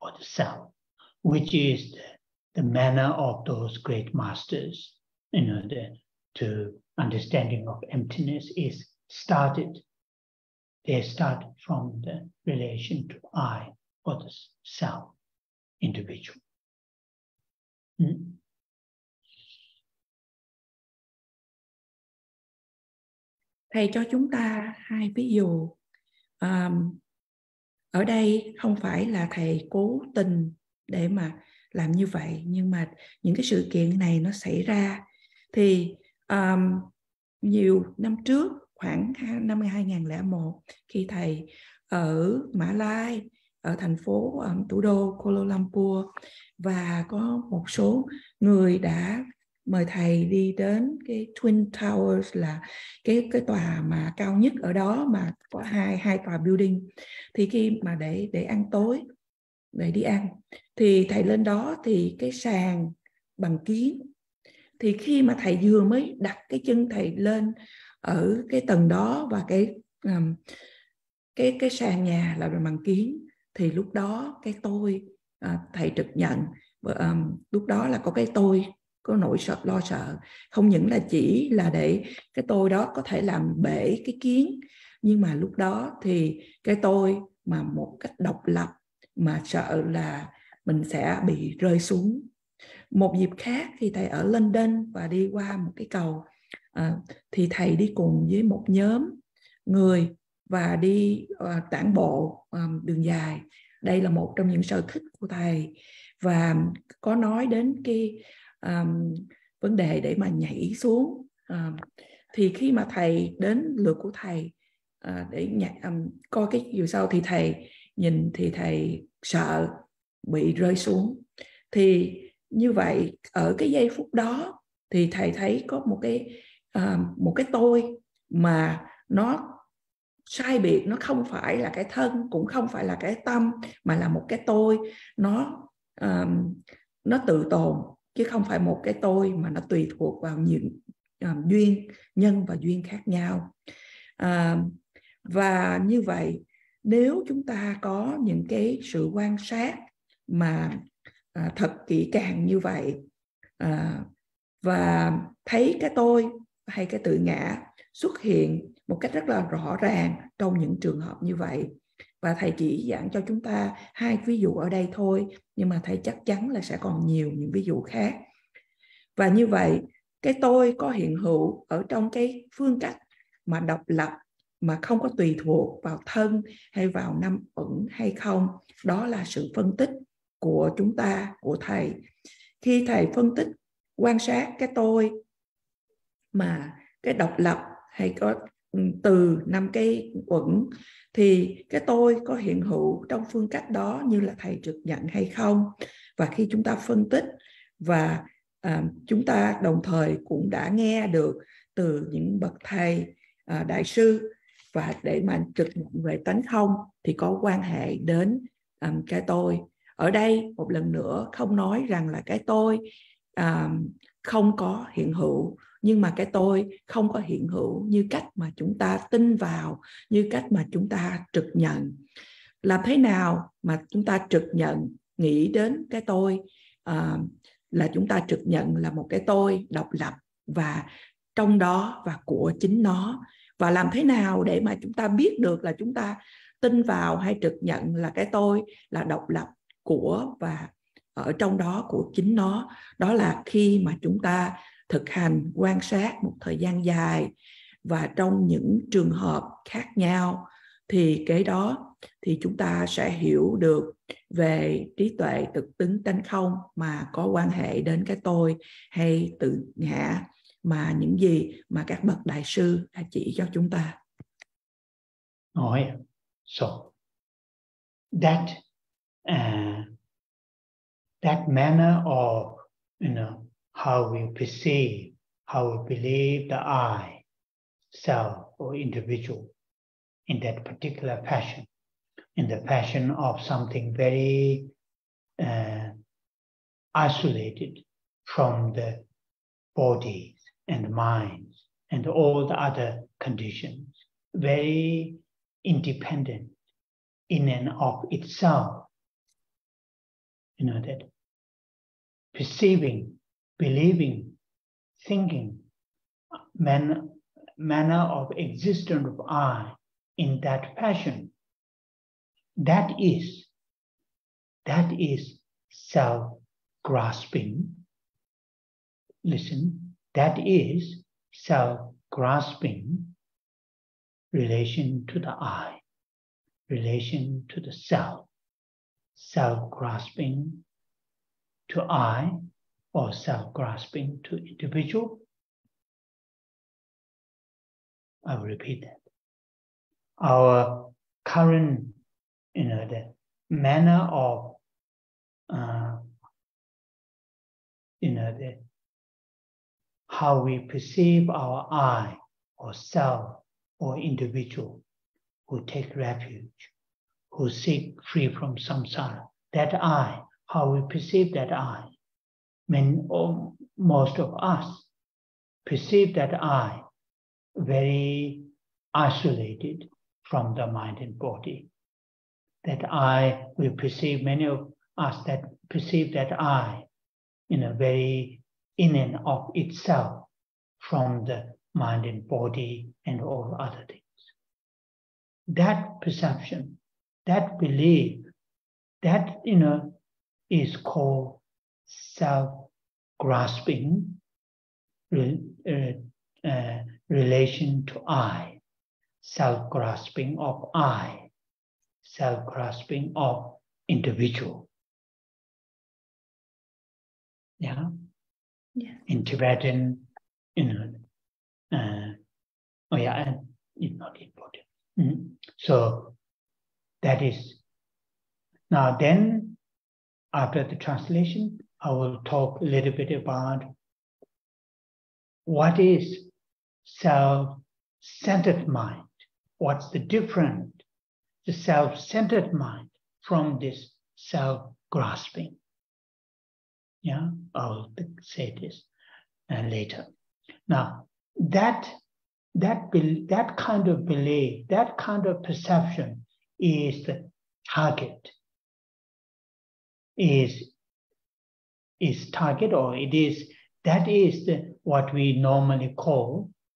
or the self, which is the manner of those great masters. The understanding of emptiness is started. They start from the relation to I or the self, individual. Thầy cho chúng ta hai ví dụ. Ở đây không phải là thầy cố tình để mà làm như vậy, nhưng mà những cái sự kiện này nó xảy ra. Thì nhiều năm trước, khoảng năm 2001, khi thầy ở Mã Lai, ở thành phố thủ đô Kuala Lumpur, và có một số người đã mời thầy đi đến cái Twin Towers, là cái tòa mà cao nhất ở đó, mà có hai tòa building. Thì khi mà để ăn tối, để đi ăn, thì thầy lên đó thì cái sàn bằng kiến. Thì khi mà thầy vừa mới đặt cái chân thầy lên ở cái tầng đó, và cái sàn nhà là bằng kiến, thì lúc đó cái tôi, thầy trực nhận, lúc đó là có cái tôi có nỗi lo sợ. Không những là chỉ là để cái tôi đó có thể làm bể cái kiến, nhưng mà lúc đó thì cái tôi mà một cách độc lập, mà sợ là mình sẽ bị rơi xuống. Một dịp khác thì thầy ở London và đi qua một cái cầu, thì thầy đi cùng với một nhóm người và đi tản bộ đường dài. Đây là một trong những sở thích của thầy, và có nói đến cái vấn đề để mà nhảy xuống. Thì khi mà thầy đến lượt của thầy để nhảy, coi cái chiều sau, thì thầy nhìn thì thầy sợ bị rơi xuống. Thì như vậy, ở cái giây phút đó thì thầy thấy có một cái tôi mà nó sai biệt, nó không phải là cái thân, cũng không phải là cái tâm, mà là một cái tôi nó tự tồn, chứ không phải một cái tôi mà nó tùy thuộc vào những duyên, nhân và duyên khác nhau. Và như vậy, nếu chúng ta có những cái sự quan sát mà thật kỹ càng như vậy, và thấy cái tôi hay cái tự ngã xuất hiện một cách rất là rõ ràng trong những trường hợp như vậy, và thầy chỉ giảng cho chúng ta hai ví dụ ở đây thôi, nhưng mà thầy chắc chắn là sẽ còn nhiều những ví dụ khác. Và như vậy, cái tôi có hiện hữu ở trong cái phương cách mà độc lập, mà không có tùy thuộc vào thân hay vào năm uẩn hay không. Đó là sự phân tích của chúng ta, của thầy. Khi thầy phân tích, quan sát cái tôi mà cái độc lập hay có từ 5 cái uẩn, thì cái tôi có hiện hữu trong phương cách đó như là thầy trực nhận hay không. Và khi chúng ta phân tích, và chúng ta đồng thời cũng đã nghe được từ những bậc thầy, đại sư, và để mà trực nhận về tánh không, thì có quan hệ đến cái tôi. Ở đây một lần nữa không nói rằng là cái tôi không có hiện hữu, nhưng mà cái tôi không có hiện hữu như cách mà chúng ta tin vào, như cách mà chúng ta trực nhận. Làm thế nào mà chúng ta trực nhận, nghĩ đến cái tôi là chúng ta trực nhận là một cái tôi độc lập và trong đó và của chính nó. Và làm thế nào để mà chúng ta biết được là chúng ta tin vào hay trực nhận là cái tôi là độc lập của và ở trong đó của chính nó. Đó là khi mà chúng ta thực hành quan sát một thời gian dài và trong những trường hợp khác nhau, thì cái đó thì chúng ta sẽ hiểu được về trí tuệ thực tướng tánh không mà có quan hệ đến cái tôi hay tự ngã, mà những gì mà các bậc đại sư đã chỉ cho chúng ta. Oh yeah. So that manner of how we perceive, how we believe the I, self or individual in that particular fashion, in the fashion of something very isolated from the bodies and minds and all the other conditions, very independent in and of itself. That perceiving, believing, thinking, manner of existence of I in that fashion, that is self-grasping. Listen, that is self-grasping relation to the I, relation to the self, self-grasping to I or self-grasping to individual. I will repeat that. Our current, the manner of, how we perceive our I or self or individual who take refuge, who seek free from samsara. That I, how we perceive that I. Most of us perceive that I very isolated from the mind and body. That I, we perceive, many of us that perceive that I very in and of itself from the mind and body and all other things. That perception, that belief, that, is called self-grasping relation to I, self-grasping of I, self-grasping of individual. Yeah? Yeah. In Tibetan, it's not important. So that is, now then, after the translation, I will talk a little bit about what is self-centered mind. What's the difference, the self-centered mind from this self-grasping? Yeah, I'll say this later. Now, that kind of belief, that kind of perception is the target. Is target, or that is what we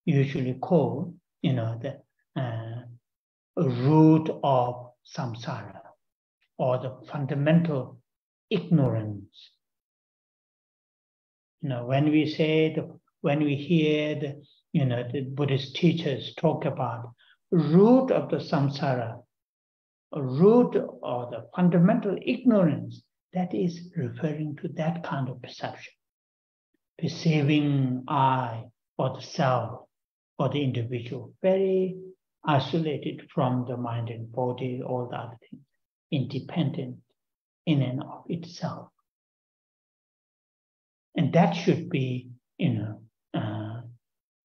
usually call, the root of samsara, or the fundamental ignorance. When we hear the Buddhist teachers talk about root of the samsara, a root or the fundamental ignorance, that is referring to that kind of perception. Perceiving I or the self or the individual, very isolated from the mind and body, all the other things, independent in and of itself. And that should be,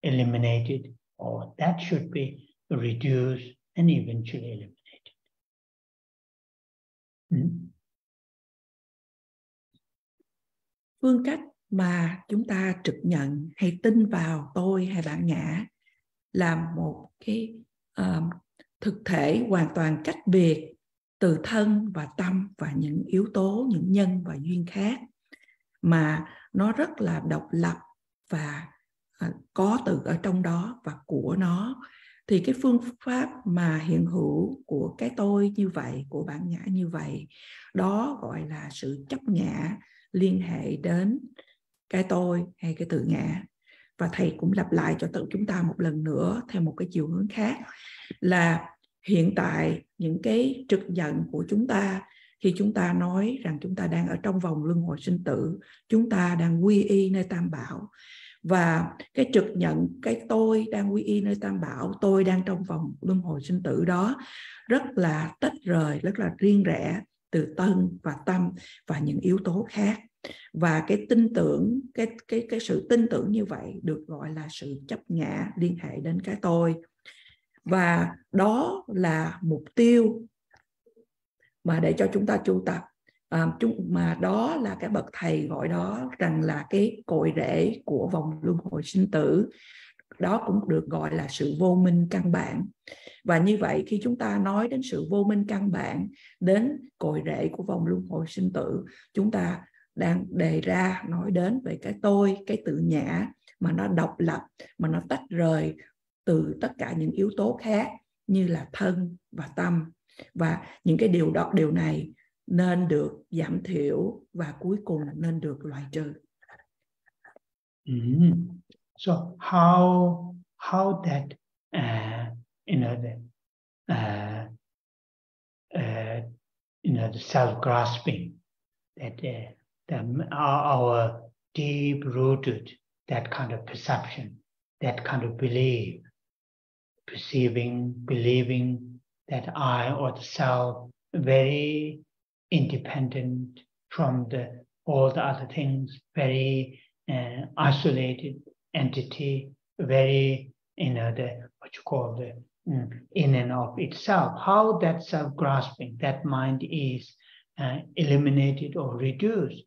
eliminated, or that should be reduced and eventually eliminated. Phương cách mà chúng ta trực nhận hay tin vào tôi hay bản ngã là một cái thực thể hoàn toàn cách biệt từ thân và tâm và những yếu tố, những nhân và duyên khác, mà nó rất là độc lập và có từ ở trong đó và của nó, Thì cái phương pháp mà hiện hữu của cái tôi như vậy, của bản ngã như vậy, đó gọi là sự chấp ngã liên hệ đến cái tôi hay cái tự ngã. Và thầy cũng lặp lại cho tự chúng ta một lần nữa theo một cái chiều hướng khác, là hiện tại những cái trực nhận của chúng ta khi chúng ta nói rằng chúng ta đang ở trong vòng luân hồi sinh tử, chúng ta đang quy y nơi Tam Bảo, và cái trực nhận cái tôi đang quy y nơi Tam Bảo, tôi đang trong vòng luân hồi sinh tử đó rất là tách rời, rất là riêng rẽ từ thân và tâm và những yếu tố khác. Và cái tin tưởng, cái sự tin tưởng như vậy được gọi là sự chấp ngã liên hệ đến cái tôi. Và đó là mục tiêu mà để cho chúng ta tu tập, mà đó là cái bậc thầy gọi đó rằng là cái cội rễ của vòng luân hồi sinh tử. Đó cũng được gọi là sự vô minh căn bản. Và như vậy khi chúng ta nói đến sự vô minh căn bản, đến cội rễ của vòng luân hồi sinh tử, chúng ta đang đề ra nói đến về cái tôi, cái tự ngã mà nó độc lập, mà nó tách rời từ tất cả những yếu tố khác như là thân và tâm. Và những cái điều này nên được giảm thiểu và cuối cùng nên được loại trừ. So how that the self-grasping, that our deep-rooted, that kind of perception, that kind of belief, perceiving, believing that I or the self very independent from all the other things, very isolated entity, very in and of itself. How that self-grasping, that mind is eliminated or reduced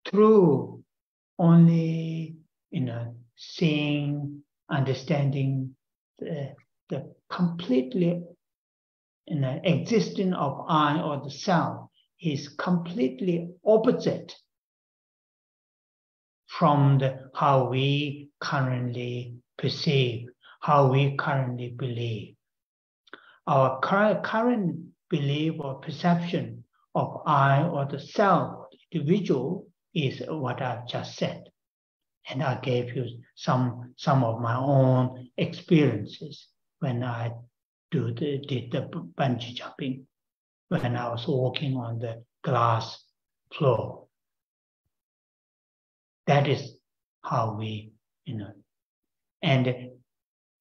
through only seeing, understanding the completely existence of I or the self is completely opposite from how we currently perceive, how we currently believe. Our current belief or perception of I or the self, the individual, is what I've just said. And I gave you some of my own experiences when I did the bungee jumping, when I was walking on the glass floor. That is how we, and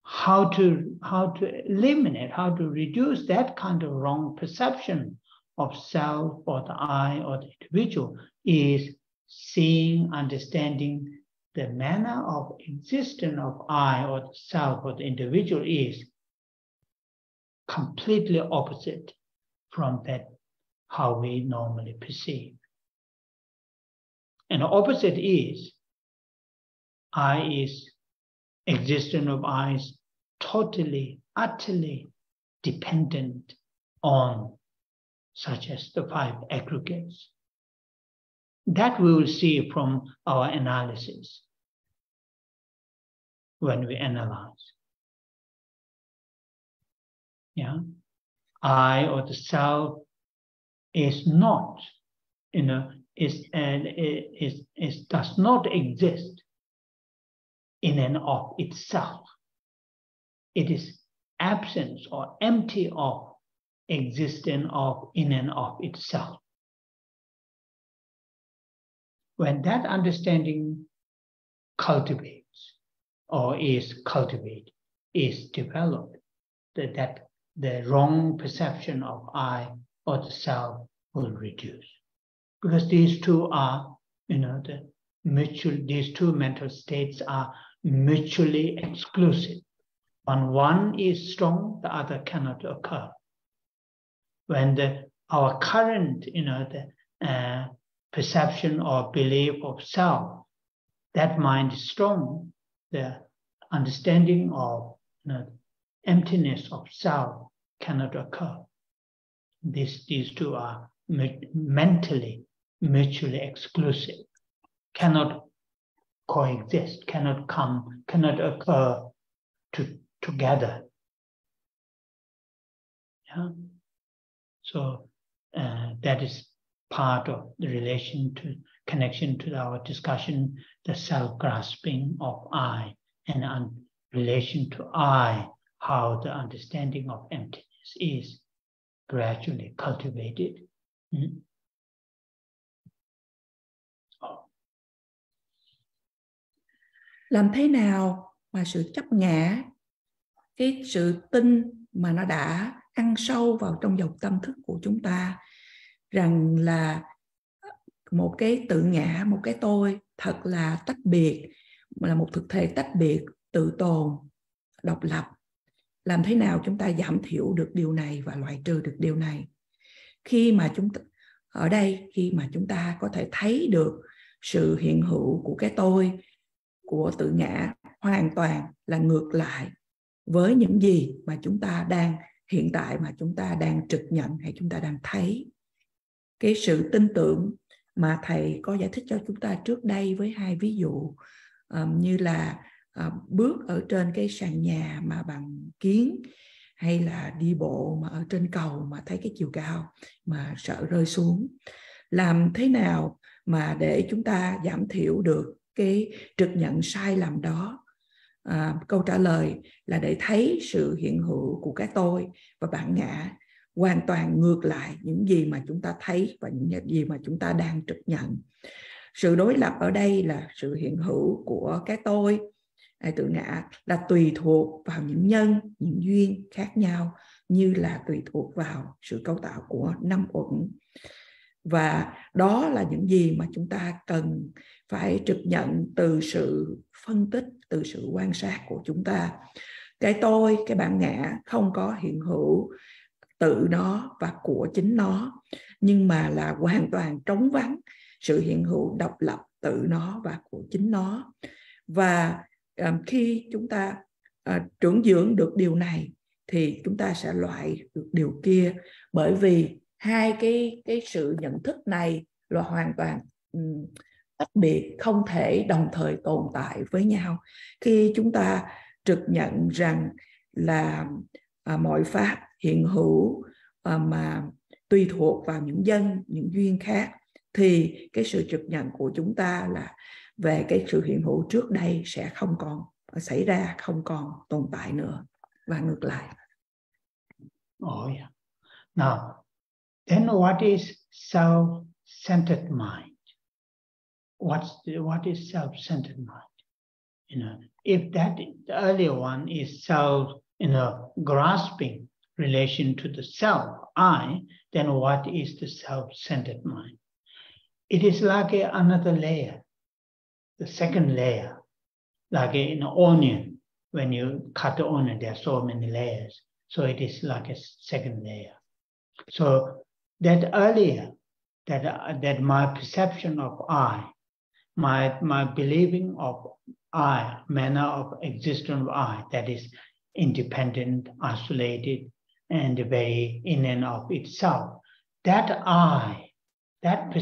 how to eliminate, how to reduce that kind of wrong perception of self or the I or the individual is seeing, understanding the manner of existence of I or the self or the individual is completely opposite from that how we normally perceive. And the opposite is I is existence of I is totally, utterly dependent on such as the five aggregates. That we will see from our analysis when we analyze. Yeah, I or the self is not, does not exist in and of itself. It is absence or empty of existence of in and of itself. When that understanding cultivates or is cultivated, is developed, that the wrong perception of I or the self will reduce. Because these two are, these two mental states are mutually exclusive. When one is strong, the other cannot occur. When our current, perception or belief of self, that mind is strong, the understanding of emptiness of self cannot occur. These two are mentally mutually exclusive, cannot coexist, cannot occur together. Yeah? So that is part of the connection to our discussion, the self-grasping of I, and in relation to I, how the understanding of emptiness is gradually cultivated. Làm thế nào mà sự chấp ngã, cái sự tin mà nó đã ăn sâu vào trong dòng tâm thức của chúng ta rằng là một cái tự ngã, một cái tôi thật là tách biệt, là một thực thể tách biệt, tự tồn, độc lập. Làm thế nào chúng ta giảm thiểu được điều này và loại trừ được điều này? Khi mà chúng ta có thể thấy được sự hiện hữu của cái tôi, của tự ngã hoàn toàn là ngược lại với những gì mà chúng ta đang hiện tại, mà chúng ta đang trực nhận hay chúng ta đang thấy. Cái sự tin tưởng mà thầy có giải thích cho chúng ta trước đây với hai ví dụ như là bước ở trên cái sàn nhà mà bằng kiếng, hay là đi bộ mà ở trên cầu mà thấy cái chiều cao mà sợ rơi xuống. Làm thế nào mà để chúng ta giảm thiểu được cái trực nhận sai lầm đó? Câu trả lời là để thấy sự hiện hữu của cái tôi và bản ngã hoàn toàn ngược lại những gì mà chúng ta thấy và những gì mà chúng ta đang trực nhận. Sự đối lập ở đây là sự hiện hữu của cái tôi, tự ngã, là tùy thuộc vào những nhân, những duyên khác nhau, như là tùy thuộc vào sự cấu tạo của 5 uẩn. Và đó là những gì mà chúng ta cần phải trực nhận từ sự phân tích, từ sự quan sát của chúng ta. Cái tôi, cái bản ngã không có hiện hữu tự nó và của chính nó, nhưng mà là hoàn toàn trống vắng sự hiện hữu độc lập tự nó và của chính nó. Và khi chúng ta trưởng dưỡng được điều này thì chúng ta sẽ loại được điều kia, bởi vì hai cái sự nhận thức này là hoàn toàn tách biệt, không thể đồng thời tồn tại với nhau. Khi chúng ta trực nhận rằng là mọi pháp hiện hữu mà tùy thuộc vào những nhân, những duyên khác, thì cái sự trực nhận của chúng ta là về cái sự hiện hữu trước đây sẽ không còn xảy ra, không còn tồn tại nữa, và ngược lại. Oh yeah. Now, then what is self-centered mind? What is self-centered mind? If the earlier one is grasping relation to the self, I, then what is the self-centered mind? It is like another layer, the second layer, like an onion. When you cut the onion, there are so many layers. So it is like a second layer. So that earlier, that my perception of I, my believing of I, manner of existence of I, that is independent, isolated, and very in and of itself. That I, that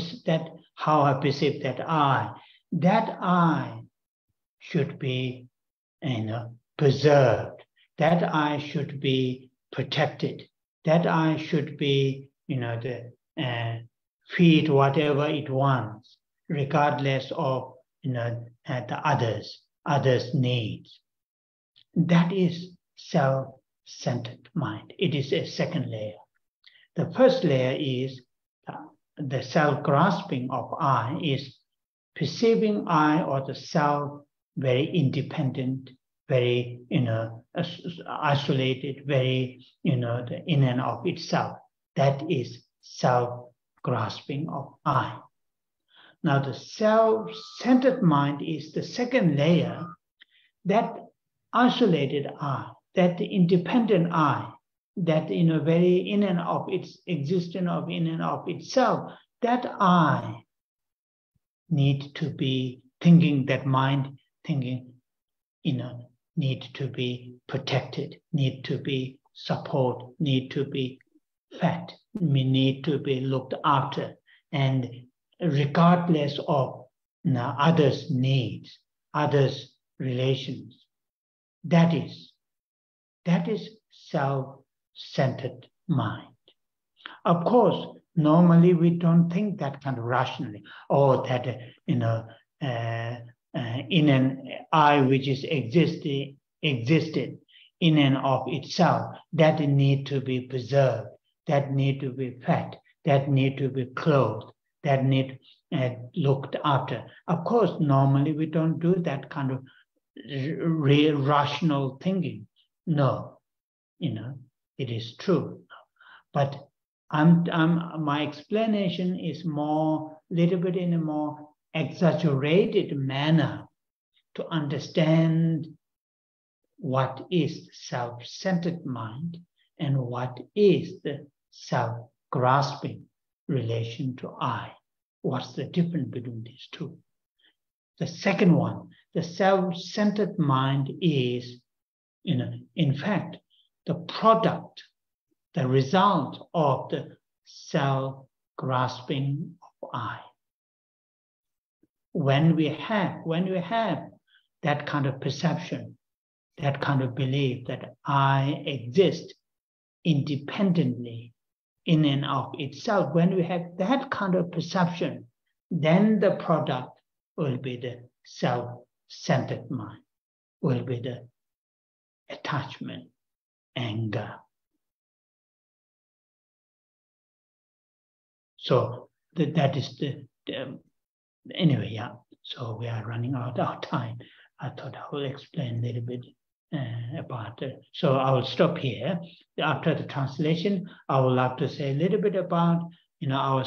how I perceive that I should be preserved. That I should be protected. That I should be, feed whatever it wants, regardless of the others' needs. That is self-centered mind. It is a second layer. The first layer is the self-grasping of I, is perceiving I or the self very independent, very isolated, very the in and of itself. That is self-grasping of I. Now the self-centered mind is the second layer, that isolated I, that independent I, that very in and of its existence of in and of itself, that I need to be thinking, that mind thinking, need to be protected, need to be supported, need to be fed, need to be looked after, and regardless of others' needs, others' relations. That is that is self-centered mind. Of course, normally we don't think that kind of rationally, or that, in an I which is existed in and of itself, that need to be preserved, that need to be fed, that need to be clothed, that need looked after. Of course, normally we don't do that kind of rational thinking. No, it is true. But my explanation is little bit in a more exaggerated manner to understand what is self-centered mind and what is the self-grasping relation to I. What's the difference between these two? The second one, the self-centered mind is, in fact, the product, the result of the self-grasping of I. When we have that kind of perception, that kind of belief that I exist independently in and of itself, when we have that kind of perception, then the product will be the self-centered mind, will be the attachment, anger. So that is anyway, yeah. So we are running out of time. I thought I will explain a little bit about it. So I will stop here. After the translation, I would like to say a little bit about our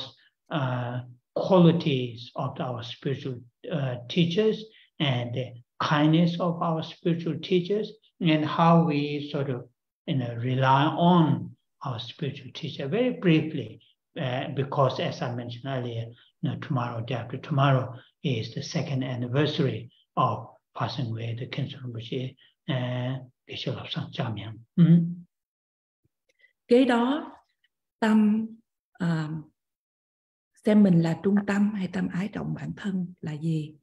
qualities of our spiritual teachers and the kindness of our spiritual teachers, and how we sort of rely on our spiritual teacher very briefly, because as I mentioned earlier, tomorrow, day after tomorrow, is the second anniversary of passing away the Khyentse Rinpoche, Bishop of St. Jamian. Kế đó, tâm xem mình là trung tâm hay tâm ái trọng bản thân là gì?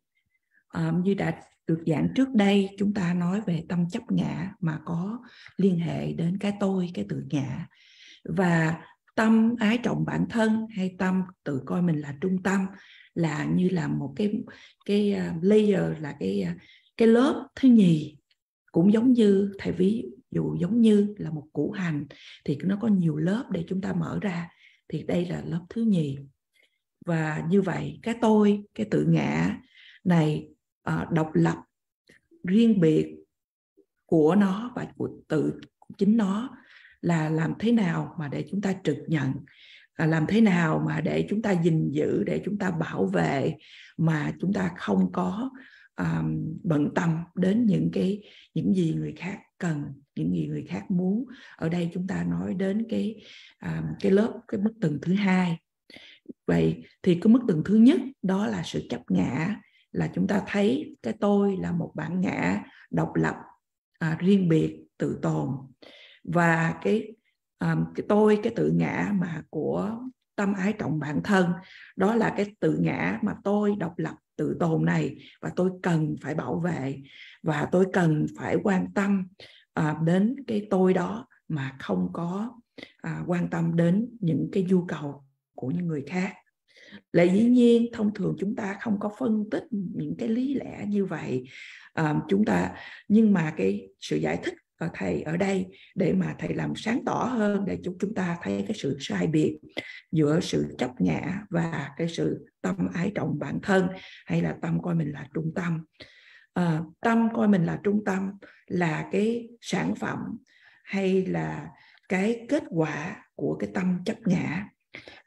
Như đã được giảng trước đây, chúng ta nói về tâm chấp ngã mà có liên hệ đến cái tôi, cái tự ngã. Và tâm ái trọng bản thân hay tâm tự coi mình là trung tâm là như là một cái layer, là cái lớp thứ nhì. Cũng giống như, thầy ví dụ giống như là một củ hành thì nó có nhiều lớp để chúng ta mở ra, thì đây là lớp thứ nhì. Và như vậy cái tôi, cái tự ngã này độc lập, riêng biệt của nó và của chính nó là làm thế nào mà để chúng ta trực nhận, làm thế nào mà để chúng ta gìn giữ, để chúng ta bảo vệ, mà chúng ta không có bận tâm đến những gì người khác cần, những gì người khác muốn. Ở đây chúng ta nói đến cái mức tầng thứ hai. Vậy thì cái mức tầng thứ nhất đó là sự chấp ngã, là chúng ta thấy cái tôi là một bản ngã độc lập, riêng biệt, tự tồn. Và cái tôi, cái tự ngã mà của tâm ái trọng bản thân, đó là cái tự ngã mà tôi độc lập, tự tồn này, và tôi cần phải bảo vệ, và tôi cần phải quan tâm đến cái tôi đó, mà không có quan tâm đến những cái nhu cầu của những người khác. Lại dĩ nhiên thông thường chúng ta không có phân tích những cái lý lẽ như vậy, nhưng mà cái sự giải thích của thầy ở đây để mà thầy làm sáng tỏ hơn, để chúng ta thấy cái sự sai biệt giữa sự chấp ngã và cái sự tâm ái trọng bản thân, hay là tâm coi mình là trung tâm. Tâm coi mình là trung tâm là cái sản phẩm hay là cái kết quả của cái tâm chấp ngã.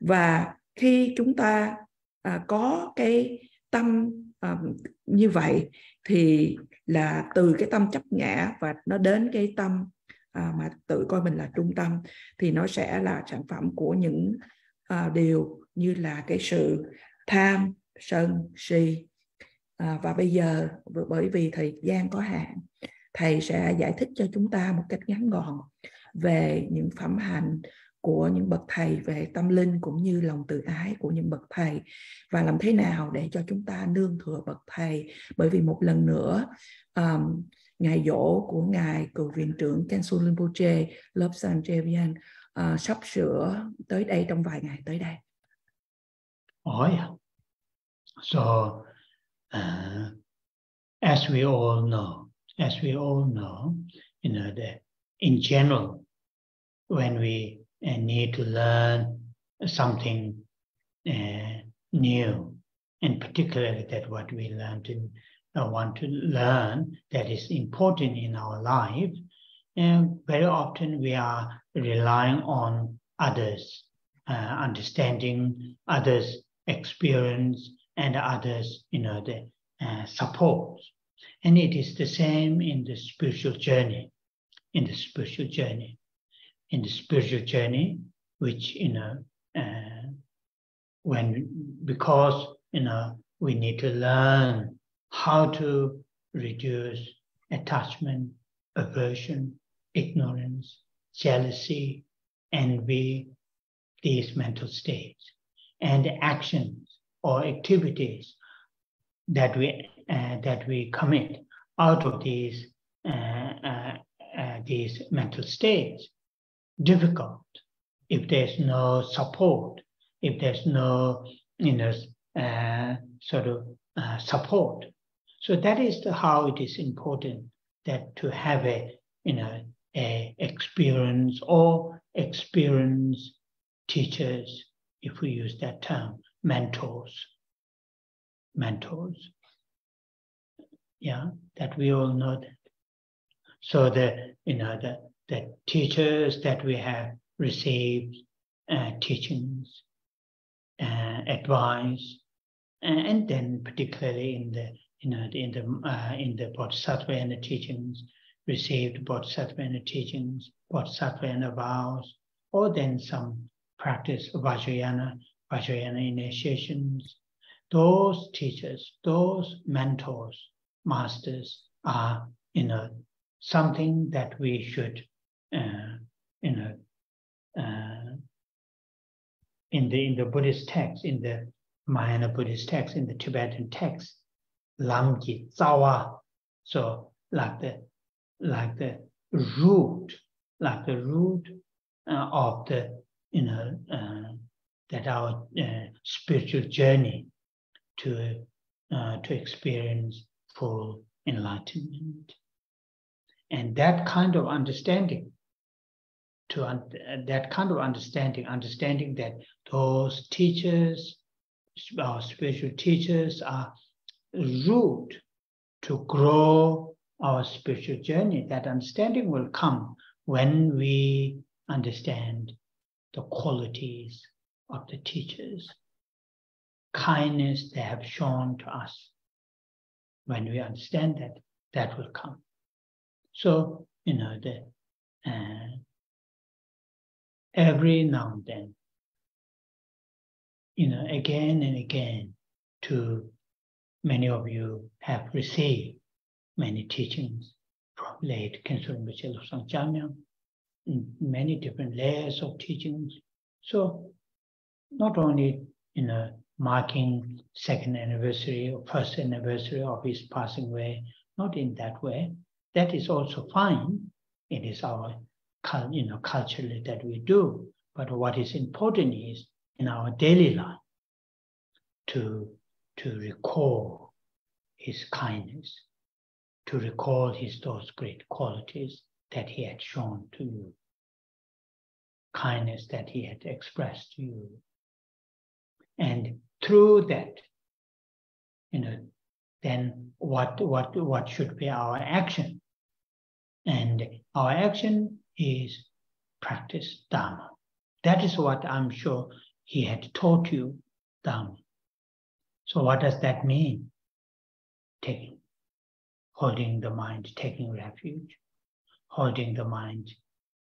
Và khi chúng ta có cái tâm như vậy thì là từ cái tâm chấp ngã và nó đến cái tâm mà tự coi mình là trung tâm, thì nó sẽ là sản phẩm của những điều như là cái sự tham, sân, si. Và bây giờ bởi vì thời gian có hạn, thầy sẽ giải thích cho chúng ta một cách ngắn gọn về những phẩm hạnh của những bậc thầy về tâm linh, cũng như lòng tự ái của những bậc thầy, và làm thế nào để cho chúng ta nương thừa bậc thầy. Bởi vì một lần nữa ngày giỗ của ngài cựu viện trưởng Khenpo Rinpoche, Lobsang Jevian sắp sửa tới đây trong vài ngày tới đây. Oh yeah. So as we all know, that in general, when we need to learn something new, and particularly that what we learned in want to learn that is important in our life, and very often we are relying on others, understanding others' experience and others, the support. And it is the same in the spiritual journey. Which because we need to learn how to reduce attachment, aversion, ignorance, jealousy, envy, these mental states, and actions or activities that we commit out of these mental states. Difficult if there's no support, if there's no support. So that is how it is important that to have a experience or experienced teachers, if we use that term, mentors. Yeah, that we all know that. So the teachers that we have received teachings, advice, and then particularly in the Bodhisattva and the teachings, received Bodhisattva and the teachings, Bodhisattva and the vows, or then some practice Vajrayana initiations. Those teachers, those mentors, masters are, something that we should, in the Buddhist text, in the Mahayana Buddhist text, in the Tibetan text, Lamji Tsawa. So like the root of the that our spiritual journey to experience full enlightenment. And that kind of understanding, understanding that those teachers, our spiritual teachers, are root to grow our spiritual journey. That understanding will come when we understand the qualities of the teachers, kindness they have shown to us. When we understand that, that will come. So, every now and then, again and again, many of you have received many teachings from late Khenpo Rinpoche Lobsang Jamyang, many different layers of teachings. So, not only, marking second anniversary or first anniversary of his passing away, not in that way. That is also fine. It is our, culturally that we do. But what is important is in our daily life to recall his kindness, to recall those great qualities that he had shown to you, kindness that he had expressed to you. And through that, then what should be our action? And our action is practice Dharma. That is what I'm sure he had taught you, Dharma. So what does that mean? Holding the mind, taking refuge, holding the mind,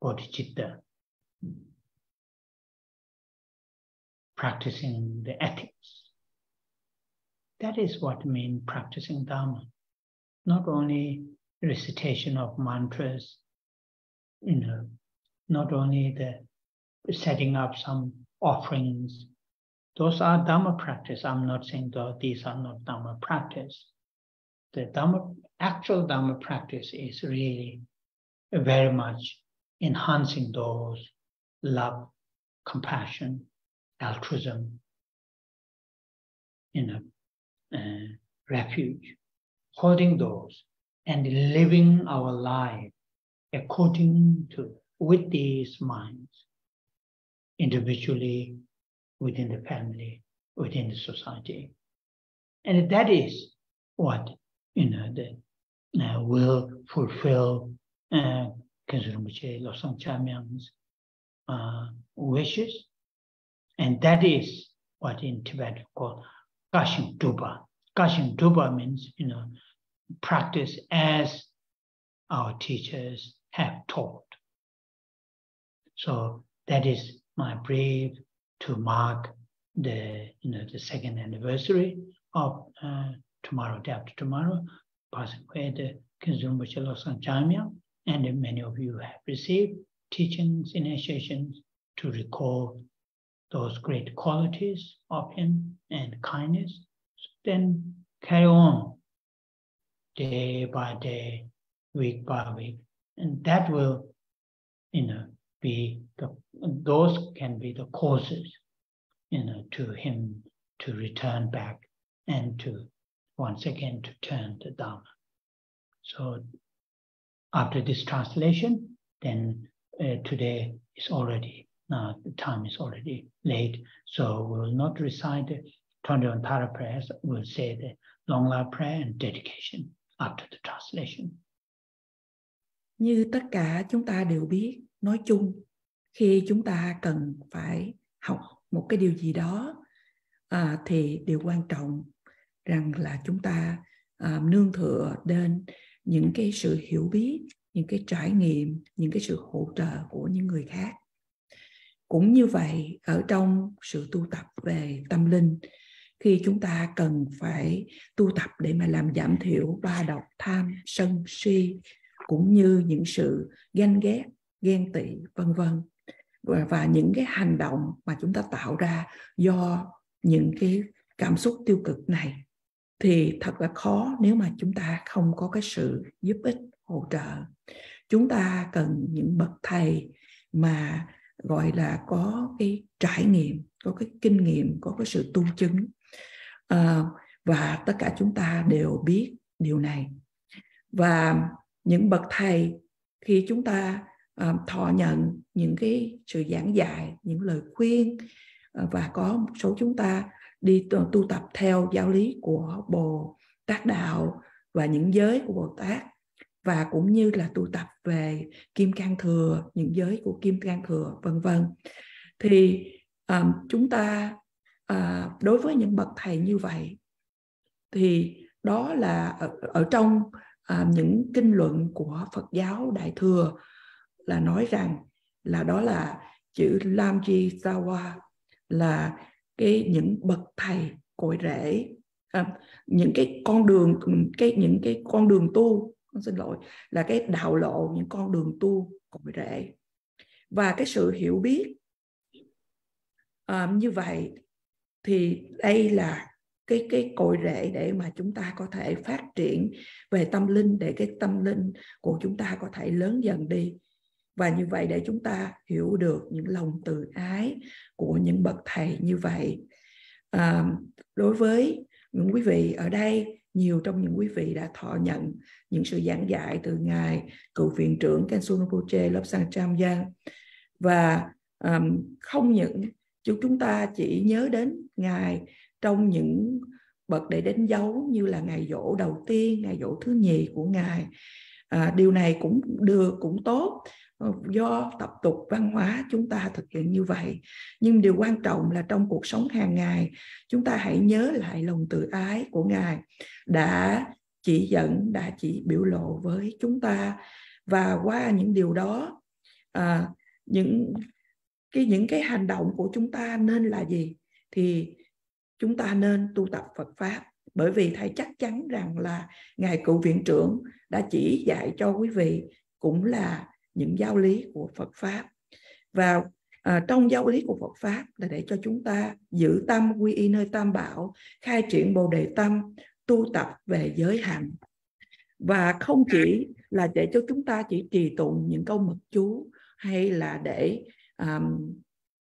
bodhicitta, practicing the ethics. That is what means practicing Dharma. Not only recitation of mantras, not only the setting up some offerings. Those are Dharma practice. I'm not saying that these are not Dharma practice. the actual Dharma practice is really very much enhancing those love, compassion, altruism, refuge, holding those and living our life according to, with these minds, individually, within the family, within the society. And that is what, will fulfill Rinpoche Losang Chamyang's wishes. And that is what in Tibet called Kashing Duba. Kashing Duba means, practice as our teachers have taught. So that is my brief to mark the second anniversary of tomorrow, day after tomorrow, passing away the Rinpoche Losang Chamyang, and many of you have received teachings, initiations to recall those great qualities of him and kindness. So then carry on day by day, week by week, and that will, be those can be the causes, to him to return back and to once again to turn the Dharma. So after this translation, then today is already, the time is already late, so we will not recite the 21 Thara prayers, we'll say the long life prayer and dedication after the translation. Như tất cả chúng ta đều biết, nói chung, khi chúng ta cần phải học một cái điều gì đó, thì điều quan trọng rằng là chúng ta nương tựa đến những cái sự hiểu biết, những cái trải nghiệm, những cái sự hỗ trợ của những người khác. Cũng như vậy, ở trong sự tu tập về tâm linh, khi chúng ta cần phải tu tập để mà làm giảm thiểu ba độc tham, sân, si, cũng như những sự ganh ghét, ghen tị, vân vân, và những cái hành động mà chúng ta tạo ra do những cái cảm xúc tiêu cực này, thì thật là khó nếu mà chúng ta không có cái sự giúp ích, hỗ trợ. Chúng ta cần những bậc thầy mà gọi là có cái trải nghiệm, có cái kinh nghiệm, có cái sự tu chứng. Và tất cả chúng ta đều biết điều này. Và những bậc thầy, khi chúng ta thọ nhận những cái sự giảng dạy, những lời khuyên, và có một số chúng ta đi tu tập theo giáo lý của Bồ Tát Đạo và những giới của Bồ Tát, và cũng như là tu tập về Kim Cang Thừa, những giới của Kim Cang Thừa, vân vân, thì chúng ta đối với những bậc thầy như vậy, thì đó là ở trong những kinh luận của Phật giáo Đại Thừa là nói rằng là đó là chữ Lamji Sawa, là những bậc thầy cội rễ, những cái con đường, những cái con đường tu, là cái đạo lộ, những con đường tu cội rễ. Và cái sự hiểu biết như vậy thì đây là cái cội rễ để mà chúng ta có thể phát triển về tâm linh, để cái tâm linh của chúng ta có thể lớn dần đi. Và như vậy để chúng ta hiểu được những lòng từ ái của những bậc thầy như vậy. Đối với những quý vị ở đây, nhiều trong những quý vị đã thọ nhận những sự giảng dạy từ Ngài Cựu Viện trưởng Khenso Rinpoche Lobsang Chamyang. Và không những chúng ta chỉ nhớ đến Ngài trong những bậc để đánh dấu như là ngày giỗ đầu tiên, ngày giỗ thứ nhì của Ngài. Điều này cũng được, cũng tốt, do tập tục văn hóa chúng ta thực hiện như vậy. Nhưng điều quan trọng là trong cuộc sống hàng ngày, chúng ta hãy nhớ lại lòng từ ái của Ngài đã chỉ dẫn, đã chỉ biểu lộ với chúng ta. Và qua những điều đó, những cái hành động của chúng ta nên là gì? Thì chúng ta nên tu tập Phật Pháp. Bởi vì thầy chắc chắn rằng là Ngài Cựu Viện trưởng đã chỉ dạy cho quý vị cũng là những giáo lý của Phật Pháp. Và trong giáo lý của Phật Pháp là để cho chúng ta giữ tâm quy y nơi Tam Bảo, khai triển Bồ Đề Tâm, tu tập về giới hạnh. Và không chỉ là để cho chúng ta chỉ trì tụng những câu mật chú hay là để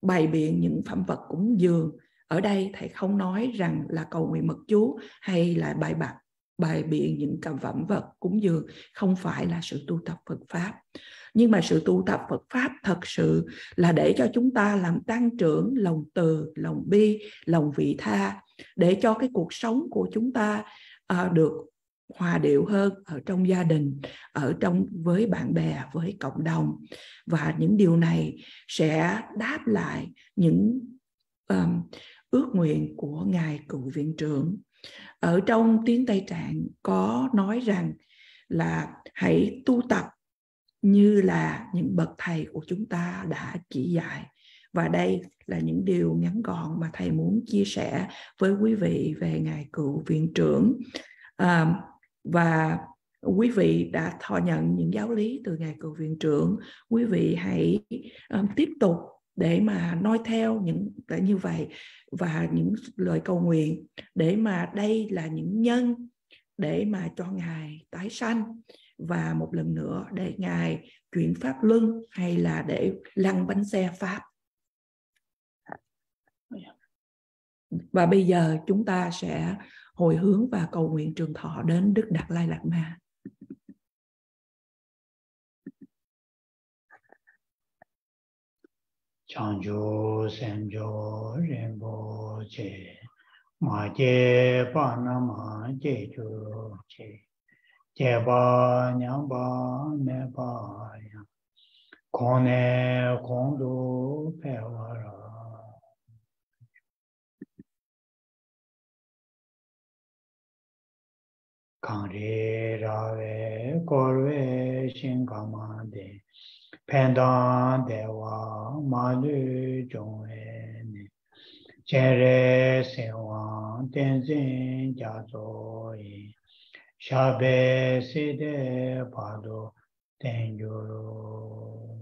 bày biện những phẩm vật cúng dường. Ở đây thầy không nói rằng là cầu nguyện mật chú hay là bài biện những phẩm vật cúng dường không phải là sự tu tập Phật Pháp. Nhưng mà sự tu tập Phật Pháp thật sự là để cho chúng ta làm tăng trưởng lòng từ, lòng bi, lòng vị tha, để cho cái cuộc sống của chúng ta được hòa điệu hơn ở trong gia đình, với bạn bè, với cộng đồng. Và những điều này sẽ đáp lại những ước nguyện của Ngài Cựu Viện Trưởng. Ở trong tiếng Tây Tạng có nói rằng là hãy tu tập như là những bậc thầy của chúng ta đã chỉ dạy. Và đây là những điều ngắn gọn mà thầy muốn chia sẻ với quý vị về Ngài Cựu Viện Trưởng. Và quý vị đã thọ nhận những giáo lý từ Ngài Cựu Viện Trưởng. Quý vị hãy tiếp tục để mà noi theo như vậy, và những lời cầu nguyện để mà đây là những nhân để mà cho Ngài tái sanh, và một lần nữa để Ngài chuyển pháp luân hay là để lăn bánh xe Pháp. Và bây giờ chúng ta sẽ hồi hướng và cầu nguyện trường thọ đến Đức Đạt Lai Lạt Ma. Chanjo Semjo Rinpoche Ma Je Panama Je Ju Je Je Ba Nyam Ba Me Ba Ya Kone Kondu Pewara Kangri Rave Korve Shinkamade Pendan Dewa Malu Jongwe Chere Sewan Tenzin Jazoi Shabe Side Pado Tenjuro.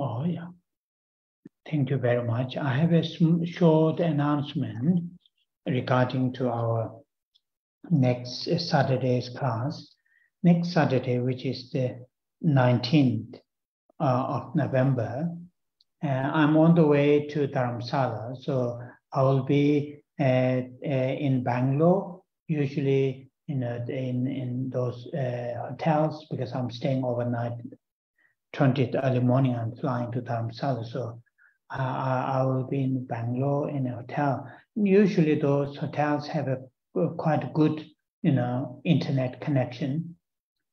Oh, yeah. Thank you very much. I have a short announcement regarding to our next Saturday's class. Next Saturday, which is the 19th of November, I'm on the way to Dharamsala, so I will be in Bangalore, usually in those hotels, because I'm staying overnight. 20th early morning, I'm flying to Dharamsala, so I will be in Bangalore in a hotel. Usually those hotels have a quite good, internet connection.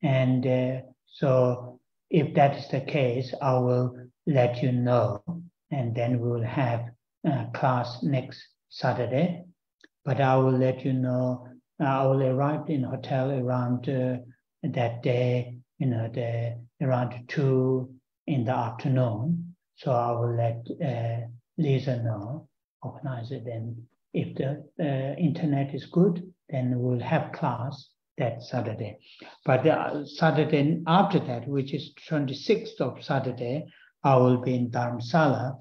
And so if that is the case, I will let you know. And then we will have a class next Saturday. But I will let you know, I will arrive in hotel around that day, around 2 in the afternoon. So I will let Lisa know, organize it. And if the internet is good, then we'll have class that Saturday. But the Saturday after that, which is 26th of Saturday, I will be in Dharamsala.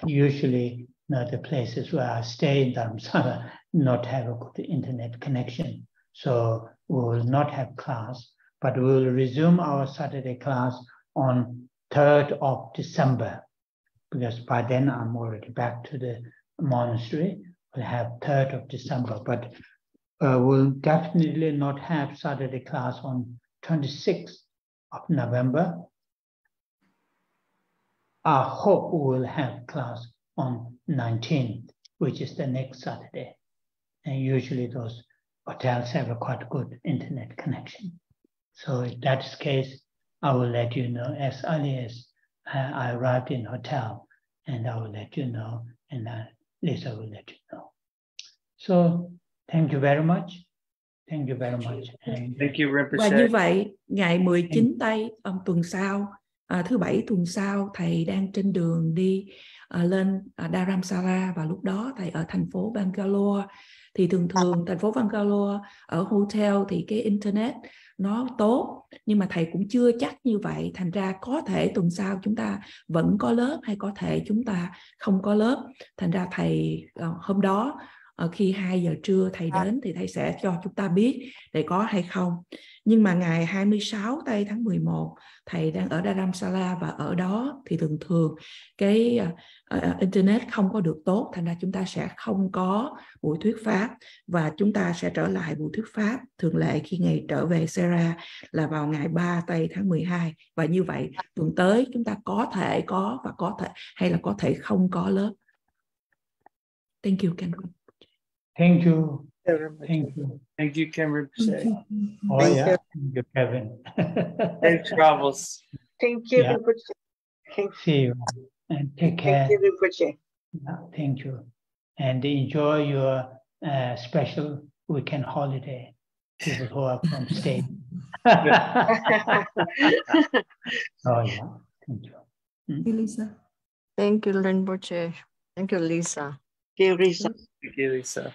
Usually, the places where I stay in Dharamsala not have a good internet connection. So we will not have class, but we will resume our Saturday class on 3rd of December, because by then I'm already back to the monastery. We'll have 3rd of December, but we'll definitely not have Saturday class on 26th of November. I hope we will have class on 19th, which is the next Saturday. And usually those hotels have a quite good internet connection. So if that's the case, I will let you know as early as I arrived in hotel, and I will let you know, and Lisa will let you know. So thank you very much. Thank you very much. Thank you, Rinpoche. Và như vậy, ngày 19 Tây tuần sau, thứ Bảy tuần sau, thầy đang trên đường đi lên Dharamsala, và lúc đó thầy ở thành phố Bangalore. Thì thường thành phố Bangalore ở hotel thì cái internet nó tốt, nhưng mà thầy cũng chưa chắc như vậy. Thành ra có thể tuần sau chúng ta vẫn có lớp, hay có thể chúng ta không có lớp. Thành ra thầy hôm đó khi 2 giờ trưa thầy đến thì thầy sẽ cho chúng ta biết để có hay không. Nhưng mà ngày 26 tây tháng 11 thầy đang ở Dharamsala, và ở đó thì thường cái internet không có được tốt, thành ra chúng ta sẽ không có buổi thuyết pháp, và chúng ta sẽ trở lại buổi thuyết pháp thường lệ khi ngày trở về Sera là vào ngày 3 tây tháng 12. Và như vậy tuần tới chúng ta có thể có, và có thể hay là có thể không có lớp. Thank you, Ken. Thank you. Thank you. Thank you, Ken Rinpoche. Oh, Thank yeah. you. Thank you, Kevin. Safe travels. Thank you, Yeah. Rinpoche. See you and take care. Thank you, Rinpoche. Yeah, thank you. And enjoy your special weekend holiday. People who are from state. Oh, yeah. Thank you. Thank you, Lisa. Thank you, Rinpoche. Thank you, Lisa. Thank you, Risa. Thank you, Lisa.